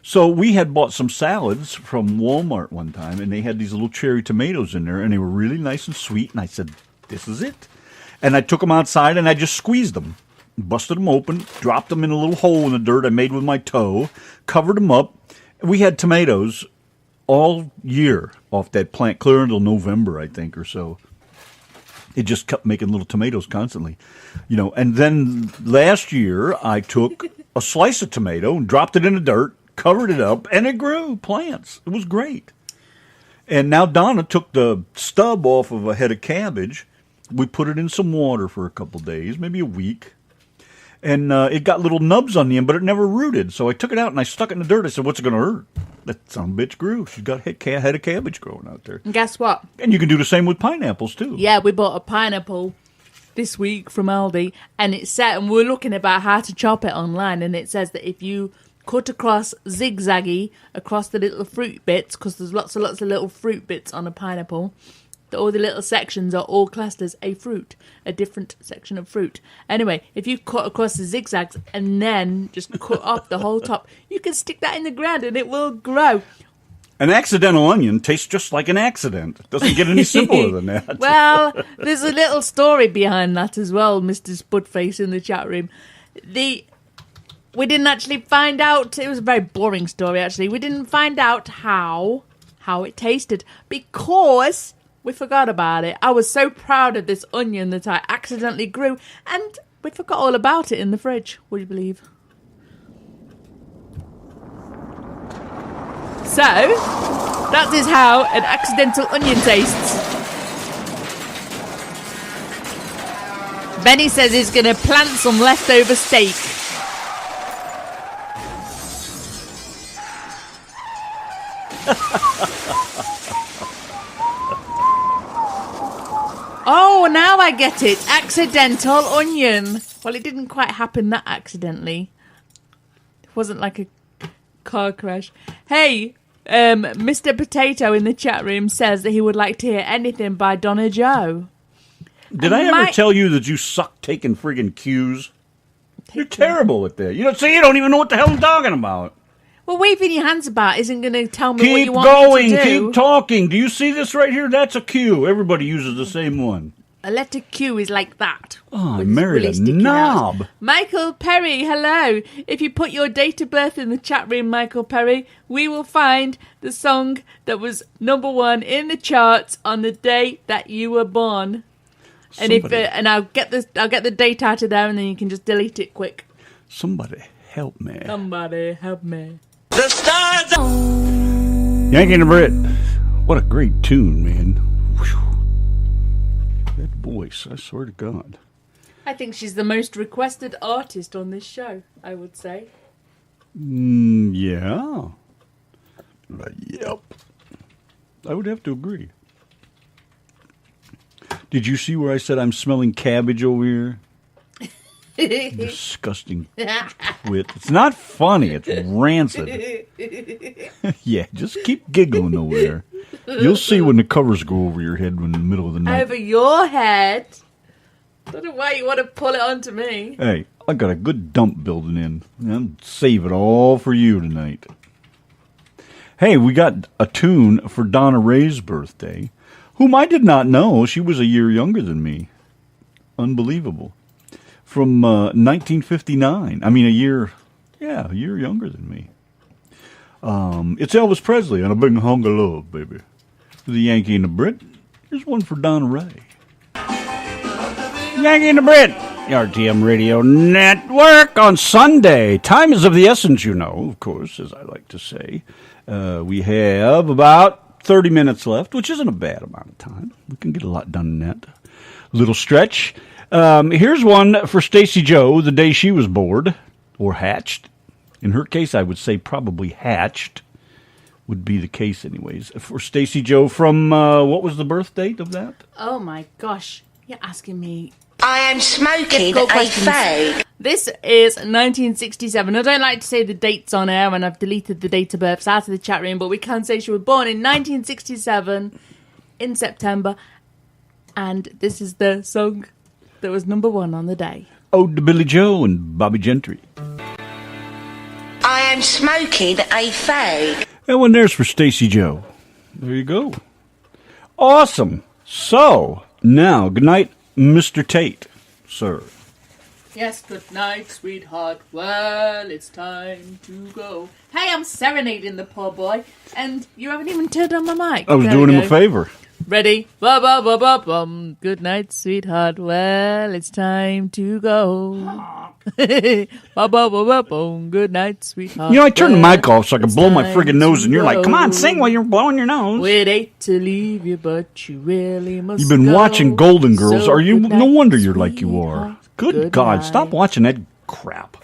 So we had bought some salads from Walmart one time, and they had these little cherry tomatoes in there, and they were really nice and sweet. And I said, this is it. And I took them outside, and I just squeezed them, busted them open, dropped them in a little hole in the dirt I made with my toe, covered them up. We had tomatoes all year off that plant, clear until November, I think, or so. It just kept making little tomatoes constantly, And then last year, I took a slice of tomato and dropped it in the dirt, covered it up, and it grew plants. It was great. And now Donna took the stub off of a head of cabbage. We put it in some water for a couple days, maybe a week. And it got little nubs on the end, but it never rooted. So I took it out and I stuck it in the dirt. I said, what's it going to hurt? That son of a bitch grew. She's got a head of cabbage growing out there. And guess what? And you can do the same with pineapples, too. Yeah, we bought a pineapple this week from Aldi, and it said, and we're looking about how to chop it online, and it says that if you cut across zigzaggy across the little fruit bits, because there's lots of little fruit bits on a pineapple, that all the little sections are all classed as a fruit, a different section of fruit. Anyway, if you cut across the zigzags and then just cut off the whole top, you can stick that in the ground and it will grow. An accidental onion tastes just like an accident. It doesn't get any simpler than that. Well, there's a little story behind that as well, Mr. Spudface in the chat room. We didn't actually find out. It was a very boring story, actually. We didn't find out how it tasted because we forgot about it. I was so proud of this onion that I accidentally grew, and we forgot all about it in the fridge. Would you believe? So, that is how an accidental onion tastes. Benny says he's going to plant some leftover steak. Oh, now I get it. Accidental onion. Well, it didn't quite happen that accidentally. It wasn't like a car crash. Hey, Mr. Potato in the chat room says that he would like to hear anything by Donna Joe. Did I ever tell you that you suck taking friggin' cues? You're terrible at that. You don't even know what the hell I'm talking about. Well, waving your hands about isn't going to tell me what you want going, me to do. keep talking. Do you see this right here? That's a cue. Everybody uses the same one. A letter Q is like that. Oh, I married a knob. Out. Michael Perry, hello. If you put your date of birth in the chat room, Michael Perry, we will find the song that was #1 in the charts on the day that you were born. And I'll get the date out of there, and then you can just delete it quick. Somebody help me. Somebody help me. The stars. Yanki and Brit. What a great tune, man. Whew. That voice, I swear to God. I think she's the most requested artist on this show, I would say. Yeah. Yep. I would have to agree. Did you see where I said I'm smelling cabbage over here? Disgusting twit. It's not funny. It's rancid. Yeah, just keep giggling over there. You'll see when the covers go over your head in the middle of the night. Over your head? I don't know why you want to pull it onto me. Hey, I got a good dump building in. I'll save it all for you tonight. Hey, we got a tune for Donna Ray's birthday, whom I did not know. She was a year younger than me. Unbelievable. from 1959. I mean, a year younger than me. It's Elvis Presley on A Big Hunk of Love, baby. For the Yankee and the Brit, here's one for Donna Ray. Yankee and the Brit, RTM Radio Network on Sunday. Time is of the essence, you know, of course, as I like to say. We have about 30 minutes left, which isn't a bad amount of time. We can get a lot done in that little stretch. Here's one for Stacy Joe, the day she was bored, or hatched. In her case, I would say probably hatched would be the case anyways. For Stacy Joe from, what was the birth date of that? Oh my gosh, you're asking me. I am smoking a fag. This is 1967. I don't like to say the dates on air, and I've deleted the date of births out of the chat room, but we can say she was born in 1967 in September, and this is the song that was number one on the day. Ode to Billy Joe and Bobby Gentry. I am smoking a fag. That one there's for Stacy Joe. There you go. Awesome. So, now, good night, Mr. Tate, sir. Yes, good night, sweetheart. Well, it's time to go. Hey, I'm serenading the poor boy, and you haven't even turned on my mic. I was doing him a favor. Ready? Ba-ba-ba-ba-bum. Good night, sweetheart. Well, it's time to go. Ba-ba-ba-ba-bum. Good night, sweetheart. You know, I turned the mic off so I could It's blow my time friggin' nose, and you're like, come on, go. sing while you're blowing your nose. We'd hate to leave you, but you really must You've been go. watching Golden Girls. So Are you? good No night, wonder you're like you are. sweetheart. Good God, night. stop watching that crap.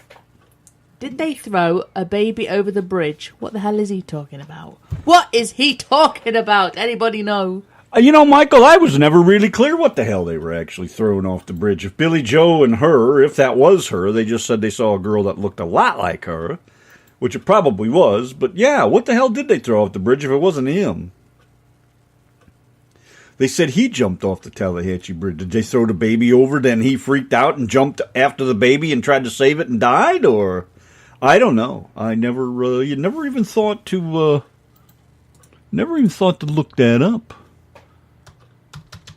Did they throw a baby over the bridge? What the hell is he talking about? What is he talking about? Anybody know? You know, Michael, I was never really clear what the hell they were actually throwing off the bridge. If Billy Joe and her, if that was her, they just said they saw a girl that looked a lot like her, which it probably was. But yeah, what the hell did they throw off the bridge if it wasn't him? They said he jumped off the Tallahatchie Bridge. Did they throw the baby over, then he freaked out and jumped after the baby and tried to save it and died? Or, I don't know. I never, you never even thought to look that up.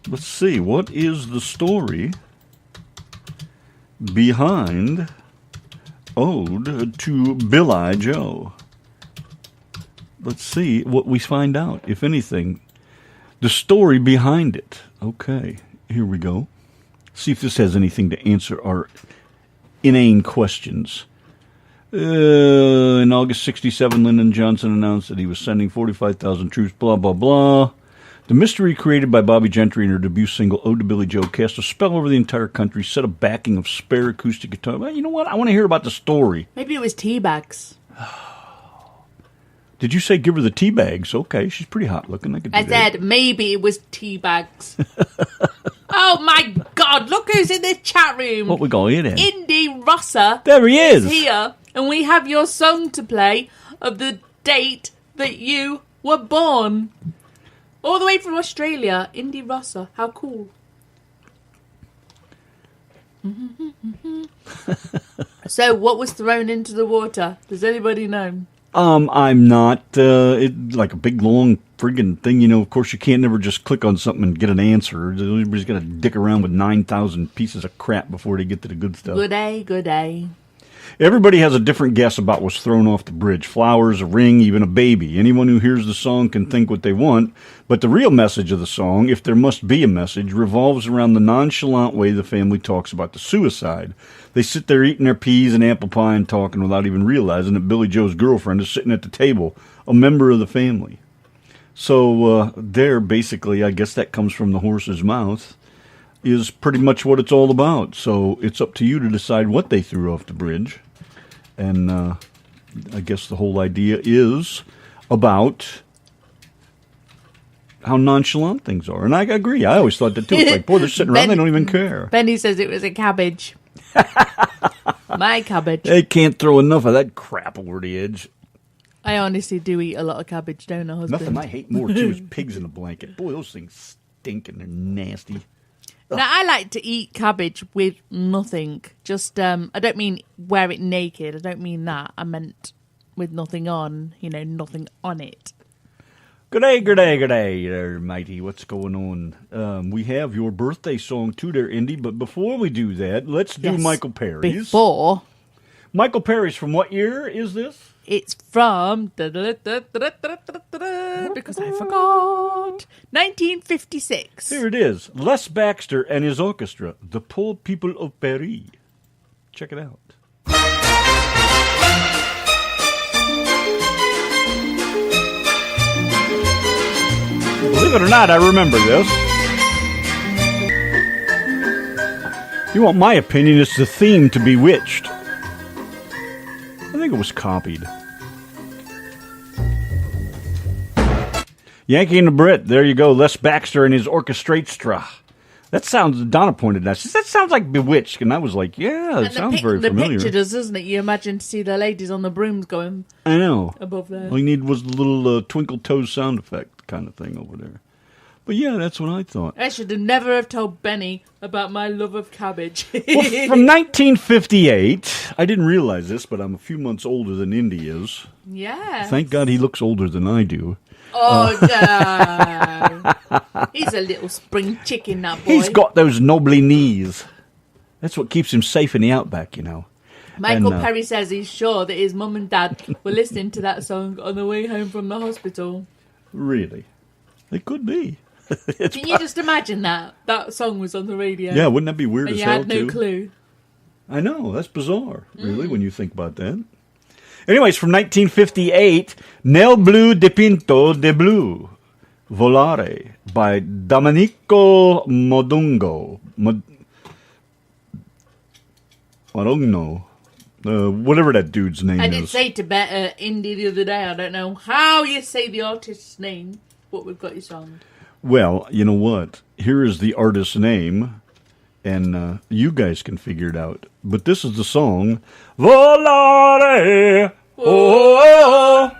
Let's see, what is the story behind Ode to Billy Joe? Let's see what we find out, if anything. The story behind it. Okay, here we go. See if this has anything to answer our inane questions. In August 67, Lyndon Johnson announced that he was sending 45,000 troops, blah, blah, blah. The mystery created by Bobby Gentry in her debut single, Ode to Billy Joe, cast a spell over the entire country, set a backing of spare acoustic guitar. Well, you know what? I want to hear about the story. Maybe it was tea bags. Did you say give her the tea bags? Okay, she's pretty hot looking. I could do I that. said maybe it was tea bags. Oh my God! Look who's in the chat room. What we got here then? Indy Rosser There he is. here, and we have your song to play of the date that you were born. All the way from Australia, Indy Rosser. How cool. So, what was thrown into the water? Does anybody know? I'm not, like a big, long friggin' thing, you know, of course you can't never just click on something and get an answer. Everybody's got to dick around with 9,000 pieces of crap before they get to the good stuff. Good day, good day. Everybody has a different guess about what's thrown off the bridge. Flowers, a ring, even a baby. Anyone who hears the song can think what they want, but the real message of the song, if there must be a message, revolves around the nonchalant way the family talks about the suicide. They sit there eating their peas and apple pie and talking without even realizing that Billy Joe's girlfriend is sitting at the table, a member of the family. So there, basically, I guess that comes from the horse's mouth, is pretty much what it's all about. So it's up to you to decide what they threw off the bridge. And I guess the whole idea is about how nonchalant things are. And I agree. I always thought that too. It's like, boy, they're sitting around, they don't even care. Benny says it was a cabbage. My cabbage. They can't throw enough of that crap over the edge. I honestly do eat a lot of cabbage, don't I, husband? Nothing I hate more, too, is pigs in a blanket. Boy, those things stink and they're nasty. Now, I like to eat cabbage with nothing. Just, I don't mean wear it naked. I don't mean that. I meant with nothing on, nothing on it. Good day there, matey. What's going on? We have your birthday song too there, Indy, but before we do that, let's do Yes. Michael Perry's. Before, Michael Perry's from what year is this? it's from because I forgot 1956. Here it is. Les Baxter and his orchestra, The Poor People of Paris. Check it out. Believe it or not, I remember this. You want my opinion, it's the theme to Bewitched. I think it was copied. Yanki and the Brit, there you go. Les Baxter and his orchestratra. That sounds, Donna pointed out, she said, that sounds like Bewitched. And I was like, yeah, it sounds very familiar. The picture does, doesn't it? You imagine to see the ladies on the brooms going I know. above there. All you need was the little twinkle toes sound effect kind of thing over there. But yeah, that's what I thought. I should have never have told Benny about my love of cabbage. Well, from 1958, I didn't realize this, but I'm a few months older than Indy is. Yeah. Thank God he looks older than I do. Oh, no. He's a little spring chicken, that boy. He's got those knobbly knees. That's what keeps him safe in the outback, you know. Michael Perry says he's sure that his mum and dad were listening to that song on the way home from the hospital. Really? It could be. Can you just imagine that? That song was on the radio. Yeah, wouldn't that be weird and as you hell, had no too? clue. I know, that's bizarre, really, when you think about that. Anyways, from 1958, Nel Blu dipinto de blu, Volare, by Domenico Modugno. Modugno. Whatever that dude's name I is. did say to Indy the other day, I don't know how you say the artist's name, but we've got your song. Well, you know what? Here is the artist's name, and you guys can figure it out. But this is the song, Volare. Oh.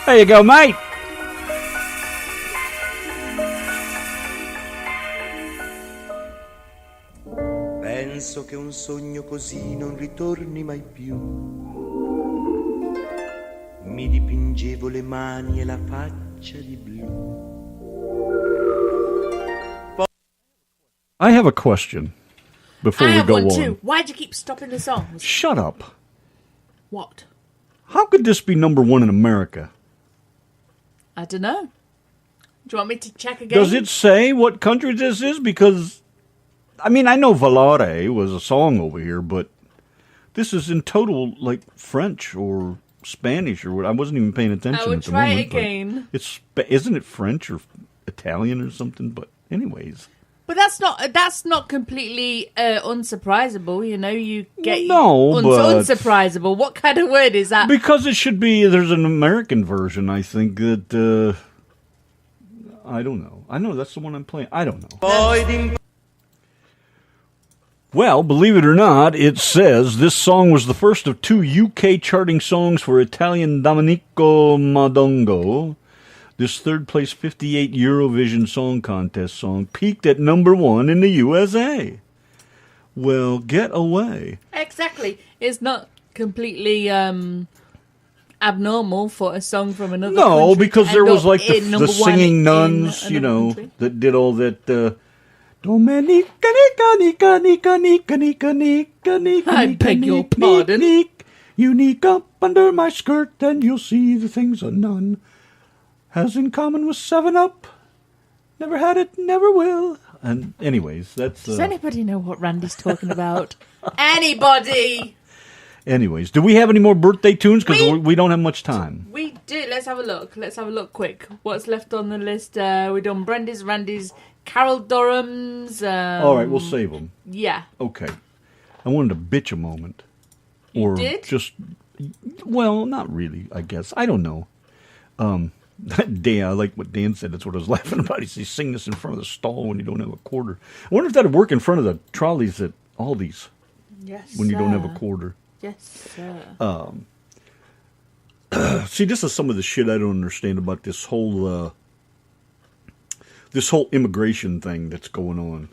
There you go, mate. Penso che un sogno così non ritorni mai più. Mi dipingevo le mani e la faccia di blu. I have a question before I we have go one on. too. Why'd you keep stopping the songs? Shut up. What? How could this be number one in America? I don't know. Do you want me to check again? Does it say what country this is? Because, I mean, I know Volare was a song over here, but this is in total like French or Spanish or what. I wasn't even paying attention I would at the try moment. it again. Isn't it French or Italian or something? But anyways. But that's not completely unsurprisable, you know. You get but unsurprisable. What kind of word is that? Because it should be. There's an American version, I think that. I don't know. I know that's the one I'm playing. I don't know. Well, believe it or not, it says this song was the first of 2 UK charting songs for Italian Domenico Modugno. This third-place 58 Eurovision Song Contest song peaked at number 1 in the USA. Well, get away. Exactly. It's not completely abnormal for a song from another No, country because to there end was up like in the number one singing in nuns, you another know, country. that did all that. Domenica, nica, nica, nica, nica, nica, nica, I beg your pardon. You sneak up under my skirt, and you'll see the things a nun has in common with 7-Up. Never had it, never will. And anyways, that's... Does anybody know what Randy's talking about? Anybody? Anyways, do we have any more birthday tunes? Because we don't have much time. We do. Let's have a look. Let's have a look quick. What's left on the list? We've done Brenda's, Randy's, Carol Durham's. All right, we'll save them. Yeah. Okay. I wanted to bitch a moment. You did? Just... Well, not really, I guess. I don't know. Dan, I like what Dan said. That's what I was laughing about. He says, sing this in front of the stall when you don't have a quarter. I wonder if that would work in front of the trolleys at Aldi's. Yes, when you don't have a quarter. Yes, sir. See, this is some of the shit I don't understand about this whole immigration thing that's going on.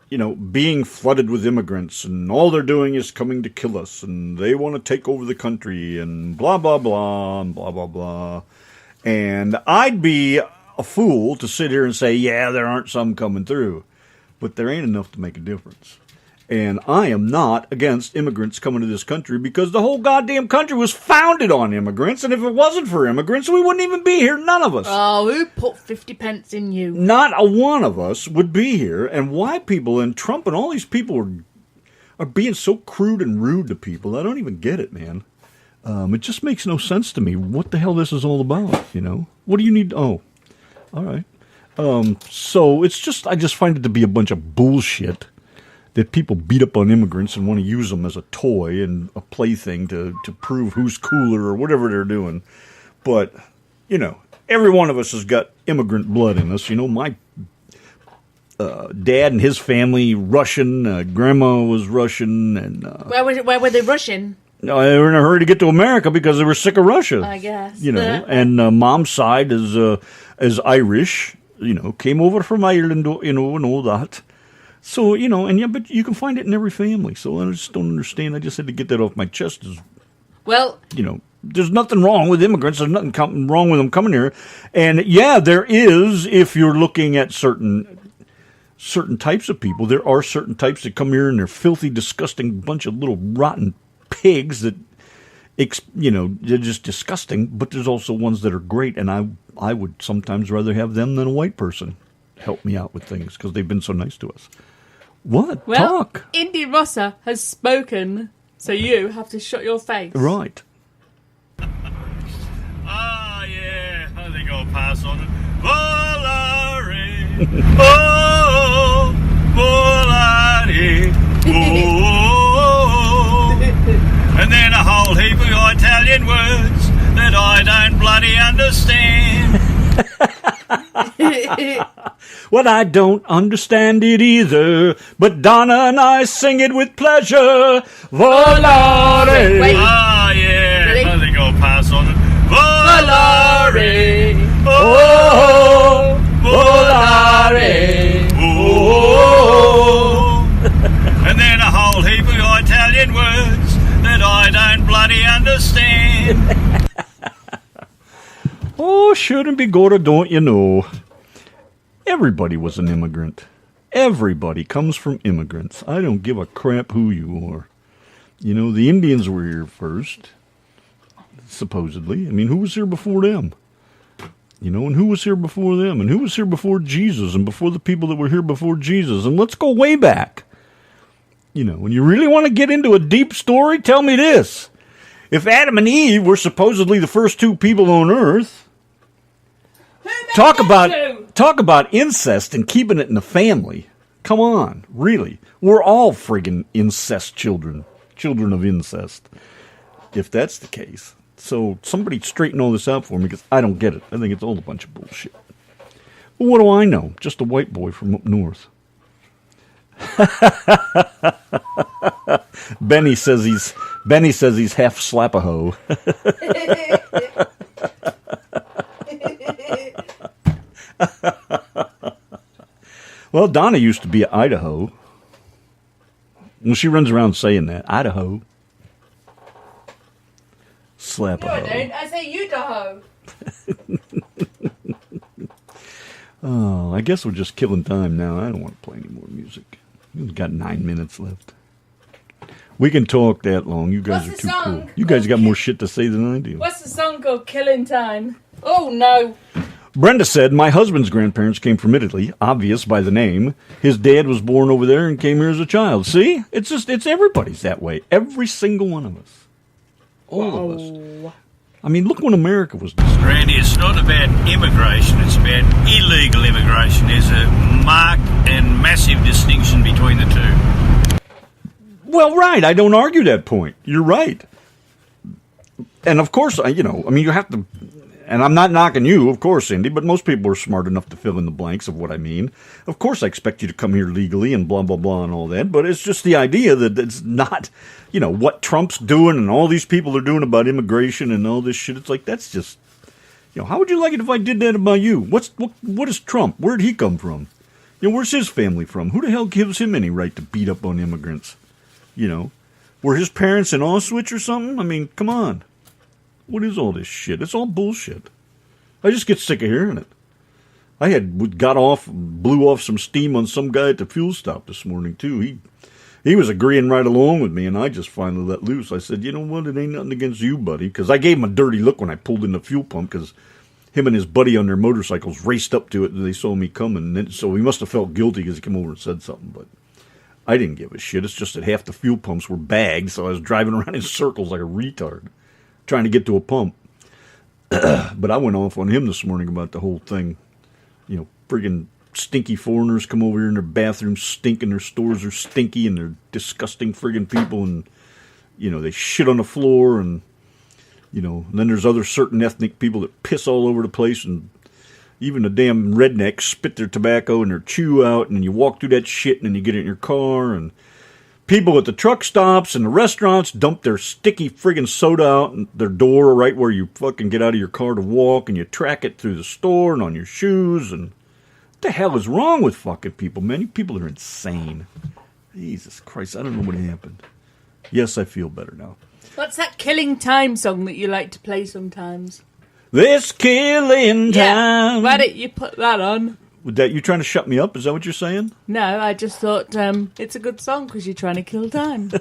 being flooded with immigrants, and all they're doing is coming to kill us, and they want to take over the country, and blah, blah, blah, and blah, blah, blah. And I'd be a fool to sit here and say, yeah, there aren't some coming through. But there ain't enough to make a difference. And I am not against immigrants coming to this country because the whole goddamn country was founded on immigrants. And if it wasn't for immigrants, we wouldn't even be here. None of us. Oh, who put 50 pence in you? Not a one of us would be here. And why people and Trump and all these people are being so crude and rude to people. I don't even get it, man. It just makes no sense to me what the hell this is all about, What do you need? Oh, all right. So it's just, I just find it to be a bunch of bullshit. That people beat up on immigrants and want to use them as a toy and a plaything to prove who's cooler or whatever they're doing. But, every one of us has got immigrant blood in us. My dad and his family, Russian. Grandma was Russian. And Where were they Russian? They were in a hurry to get to America because they were sick of Russia. I guess. And mom's side is Irish. Came over from Ireland, and all that. So, but you can find it in every family. So I just don't understand. I just had to get that off my chest. Well, there's nothing wrong with immigrants. There's nothing wrong with them coming here. And yeah, there is, if you're looking at certain types of people. There are certain types that come here and they're filthy, disgusting bunch of little rotten pigs that, they're just disgusting. But there's also ones that are great. And I would sometimes rather have them than a white person help me out with things because they've been so nice to us. What? Well, Talk. Indy Rosser has spoken, so you have to shut your face. Right. Yeah, I think I'll pass on it. Volare, oh, volare, oh. And then a whole heap of Italian words that I don't bloody understand. Well, I don't understand it either, but Donna and I sing it with pleasure. Volare. Wait. Yeah, Ready? I think I'll pass on it. Volare, Oh, volare. oh. And then a whole heap of Italian words that I don't bloody understand. Oh, shouldn't be good, don't you know? Everybody was an immigrant. Everybody comes from immigrants. I don't give a crap who you are. The Indians were here first, supposedly. I mean, who was here before them? And who was here before them? And who was here before Jesus and before the people that were here before Jesus? And let's go way back. When you really want to get into a deep story, tell me this. If Adam and Eve were supposedly the first two people on earth, talk about incest and keeping it in the family. Come on, really. We're all friggin' incest children of incest, if that's the case. So somebody straighten all this out for me because I don't get it. I think it's all a bunch of bullshit. Well, what do I know? Just a white boy from up north. Benny says he's half Slapaho. Well, Donna used to be at Idaho. Well, she runs around saying that. Idaho. Slapaho. No, I don't. I say Idaho. Oh, I guess we're just killing time now. I don't want to play any more music. We've got 9 minutes left. We can talk that long. You guys What's are the too song? cool. You guys got more shit to say than I do. What's the song called? Killing Time. Oh, no. Brenda said, my husband's grandparents came from Italy, obvious by the name. His dad was born over there and came here as a child. See? It's everybody's that way. Every single one of us. All of us. I mean, look when America was destroyed. Randy, it's not about immigration, it's about illegal immigration. There's a marked and massive distinction between the two. Well, right. I don't argue that point. You're right. And of course, you have to, and I'm not knocking you, of course, Cindy, but most people are smart enough to fill in the blanks of what I mean. Of course, I expect you to come here legally and blah, blah, blah and all that, but it's just the idea that it's not, what Trump's doing and all these people are doing about immigration and all this shit. It's like, that's just, how would you like it if I did that about you? What is Trump? Where'd he come from? You know, where's his family from? Who the hell gives him any right to beat up on immigrants? You know, were his parents in Auschwitz or something? I mean, come on. What is all this shit? It's all bullshit. I just get sick of hearing it. I blew off some steam on some guy at the fuel stop this morning, too. He was agreeing right along with me, and I just finally let loose. I said, you know what, it ain't nothing against you, buddy, because I gave him a dirty look when I pulled in the fuel pump, because him and his buddy on their motorcycles raced up to it, and they saw me coming, so he must have felt guilty because he came over and said something, but I didn't give a shit. It's just that half the fuel pumps were bagged, so I was driving around in circles like a retard, trying to get to a pump. But I went off on him this morning about the whole thing. You know, friggin' stinky foreigners come over here and their bathrooms stink and their stores are stinky and they're disgusting friggin' people and, you know, they shit on the floor and, you know, and then there's other certain ethnic people that piss all over the place and even the damn rednecks spit their tobacco and their chew out and then you walk through that shit and then you get in your car and people at the truck stops and the restaurants dump their sticky friggin' soda out their door right where you fucking get out of your car to walk and you track it through the store and on your shoes and what the hell is wrong with fucking people, man? You people are insane. Jesus Christ, I don't know what happened. Yes, I feel better now. What's that Killing Time song that you like to play sometimes? This killing time. Why don't you put that on? That you trying to shut me up? Is that what you're saying? No, I just thought it's a good song because you're trying to kill time.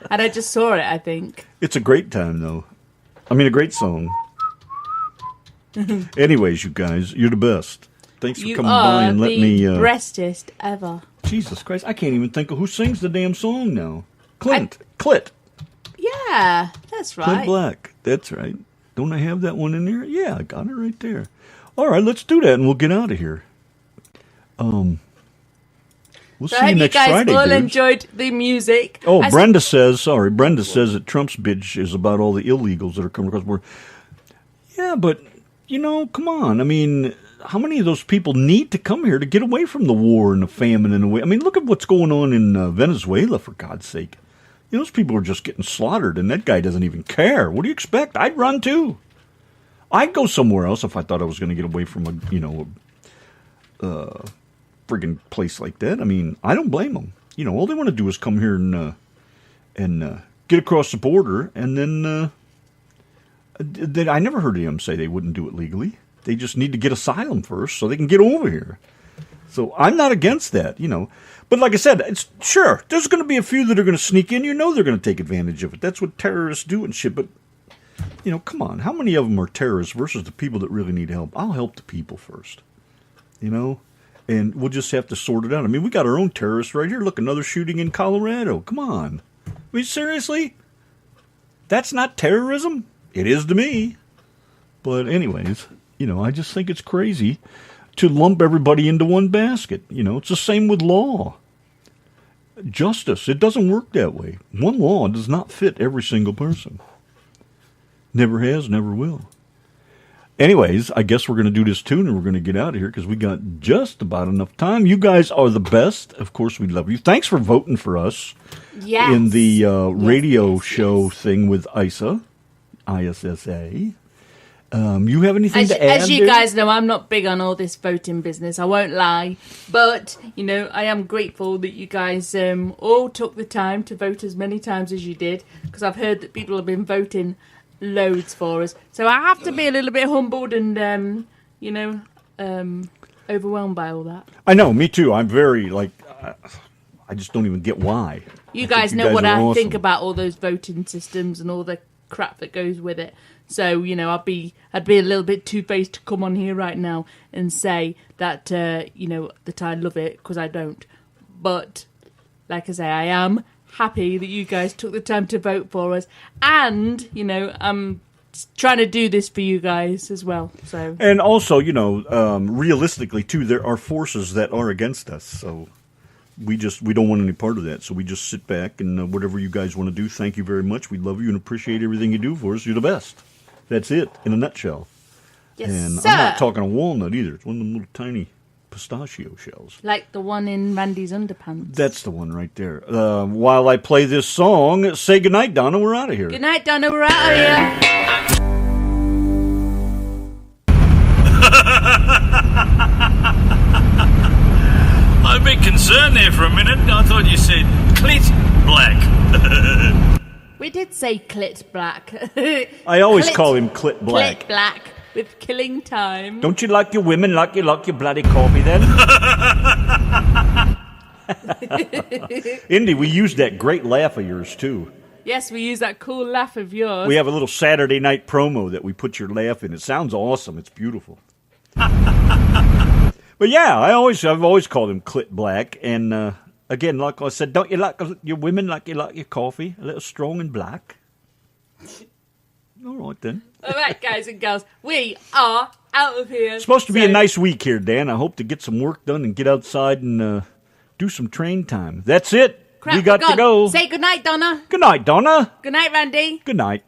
And I just saw it, I think. It's a great time, though. I mean, a great song. Anyways, you guys, you're the best. Thanks for coming by and letting me... You are the breastest ever. Jesus Christ, I can't even think of who sings the damn song now. Clit. Yeah, that's right. Clint Black. That's right. Don't I have that one in there? Yeah, I got it right there. All right, let's do that and we'll get out of here. We'll see you next Friday, I hope you guys all dudes. enjoyed the music. Brenda says that Trump's bitch is about all the illegals that are coming across the border. Yeah, but, you know, come on. I mean, how many of those people need to come here to get away from the war and the famine and the way? I mean, look at what's going on in Venezuela, for God's sake. You know, those people are just getting slaughtered, and that guy doesn't even care. What do you expect? I'd run, too. I'd go somewhere else if I thought I was going to get away from a friggin' place like that. I mean, I don't blame them. You know, all they want to do is come here and get across the border, and then I never heard them say they wouldn't do it legally. They just need to get asylum first so they can get over here. So I'm not against that, you know. But like I said, it's sure, there's going to be a few that are going to sneak in. You know they're going to take advantage of it. That's what terrorists do and shit. But, you know, come on. How many of them are terrorists versus the people that really need help? I'll help the people first, you know. And we'll just have to sort it out. I mean, we got our own terrorists right here. Look, another shooting in Colorado. Come on. I mean, seriously? That's not terrorism? It is to me. But anyways, you know, I just think it's crazy to lump everybody into one basket. You know, it's the same with law. Justice, it doesn't work that way. One law does not fit every single person. Never has, never will. Anyways, I guess we're going to do this tune and we're going to get out of here because we got just about enough time. You guys are the best. Of course, we love you. Thanks for voting for us in the radio show thing with ISSA. You have anything to add? As you guys know, I'm not big on all this voting business. I won't lie. But, you know, I am grateful that you guys all took the time to vote as many times as you did because I've heard that people have been voting loads for us. So I have to be a little bit humbled and, you know, overwhelmed by all that. I know, me too. I'm very, I just don't even get why. You guys know what I think about all those voting systems and all the crap that goes with it. So, you know, I'd be a little bit two-faced to come on here right now and say that, you know, that I love it, because I don't. But, like I say, I am happy that you guys took the time to vote for us. And, you know, I'm trying to do this for you guys as well. So. And also, you know, realistically, too, there are forces that are against us. So we don't want any part of that. So we just sit back and whatever you guys want to do, thank you very much. We love you and appreciate everything you do for us. You're the best. That's it, in a nutshell. Yes, and sir. I'm not talking a walnut either. It's one of them little tiny pistachio shells. Like the one in Randy's underpants. That's the one right there. While I play this song, say goodnight, Donna. We're out of here. Good night, Donna. We're out of here. a bit concerned there for a minute. I thought you said clit black. We did say clit black. I always call him Clit Black. Clit black with killing time. Don't you like your women like you like your bloody coffee then? Indy, we used that great laugh of yours too. Yes, we use that cool laugh of yours. We have a little Saturday night promo that we put your laugh in. It sounds awesome. It's beautiful. But yeah, I've always called him Clit Black. And again, like I said, don't you like your women like you like your coffee? A little strong and black. All right then. All right, guys and girls, we are out of here. It's supposed to be a nice week here, Dan. I hope to get some work done and get outside and do some train time. That's it. Crap, we got we're to go. Say goodnight, Donna. Good night, Donna. Good night, Randy. Good night.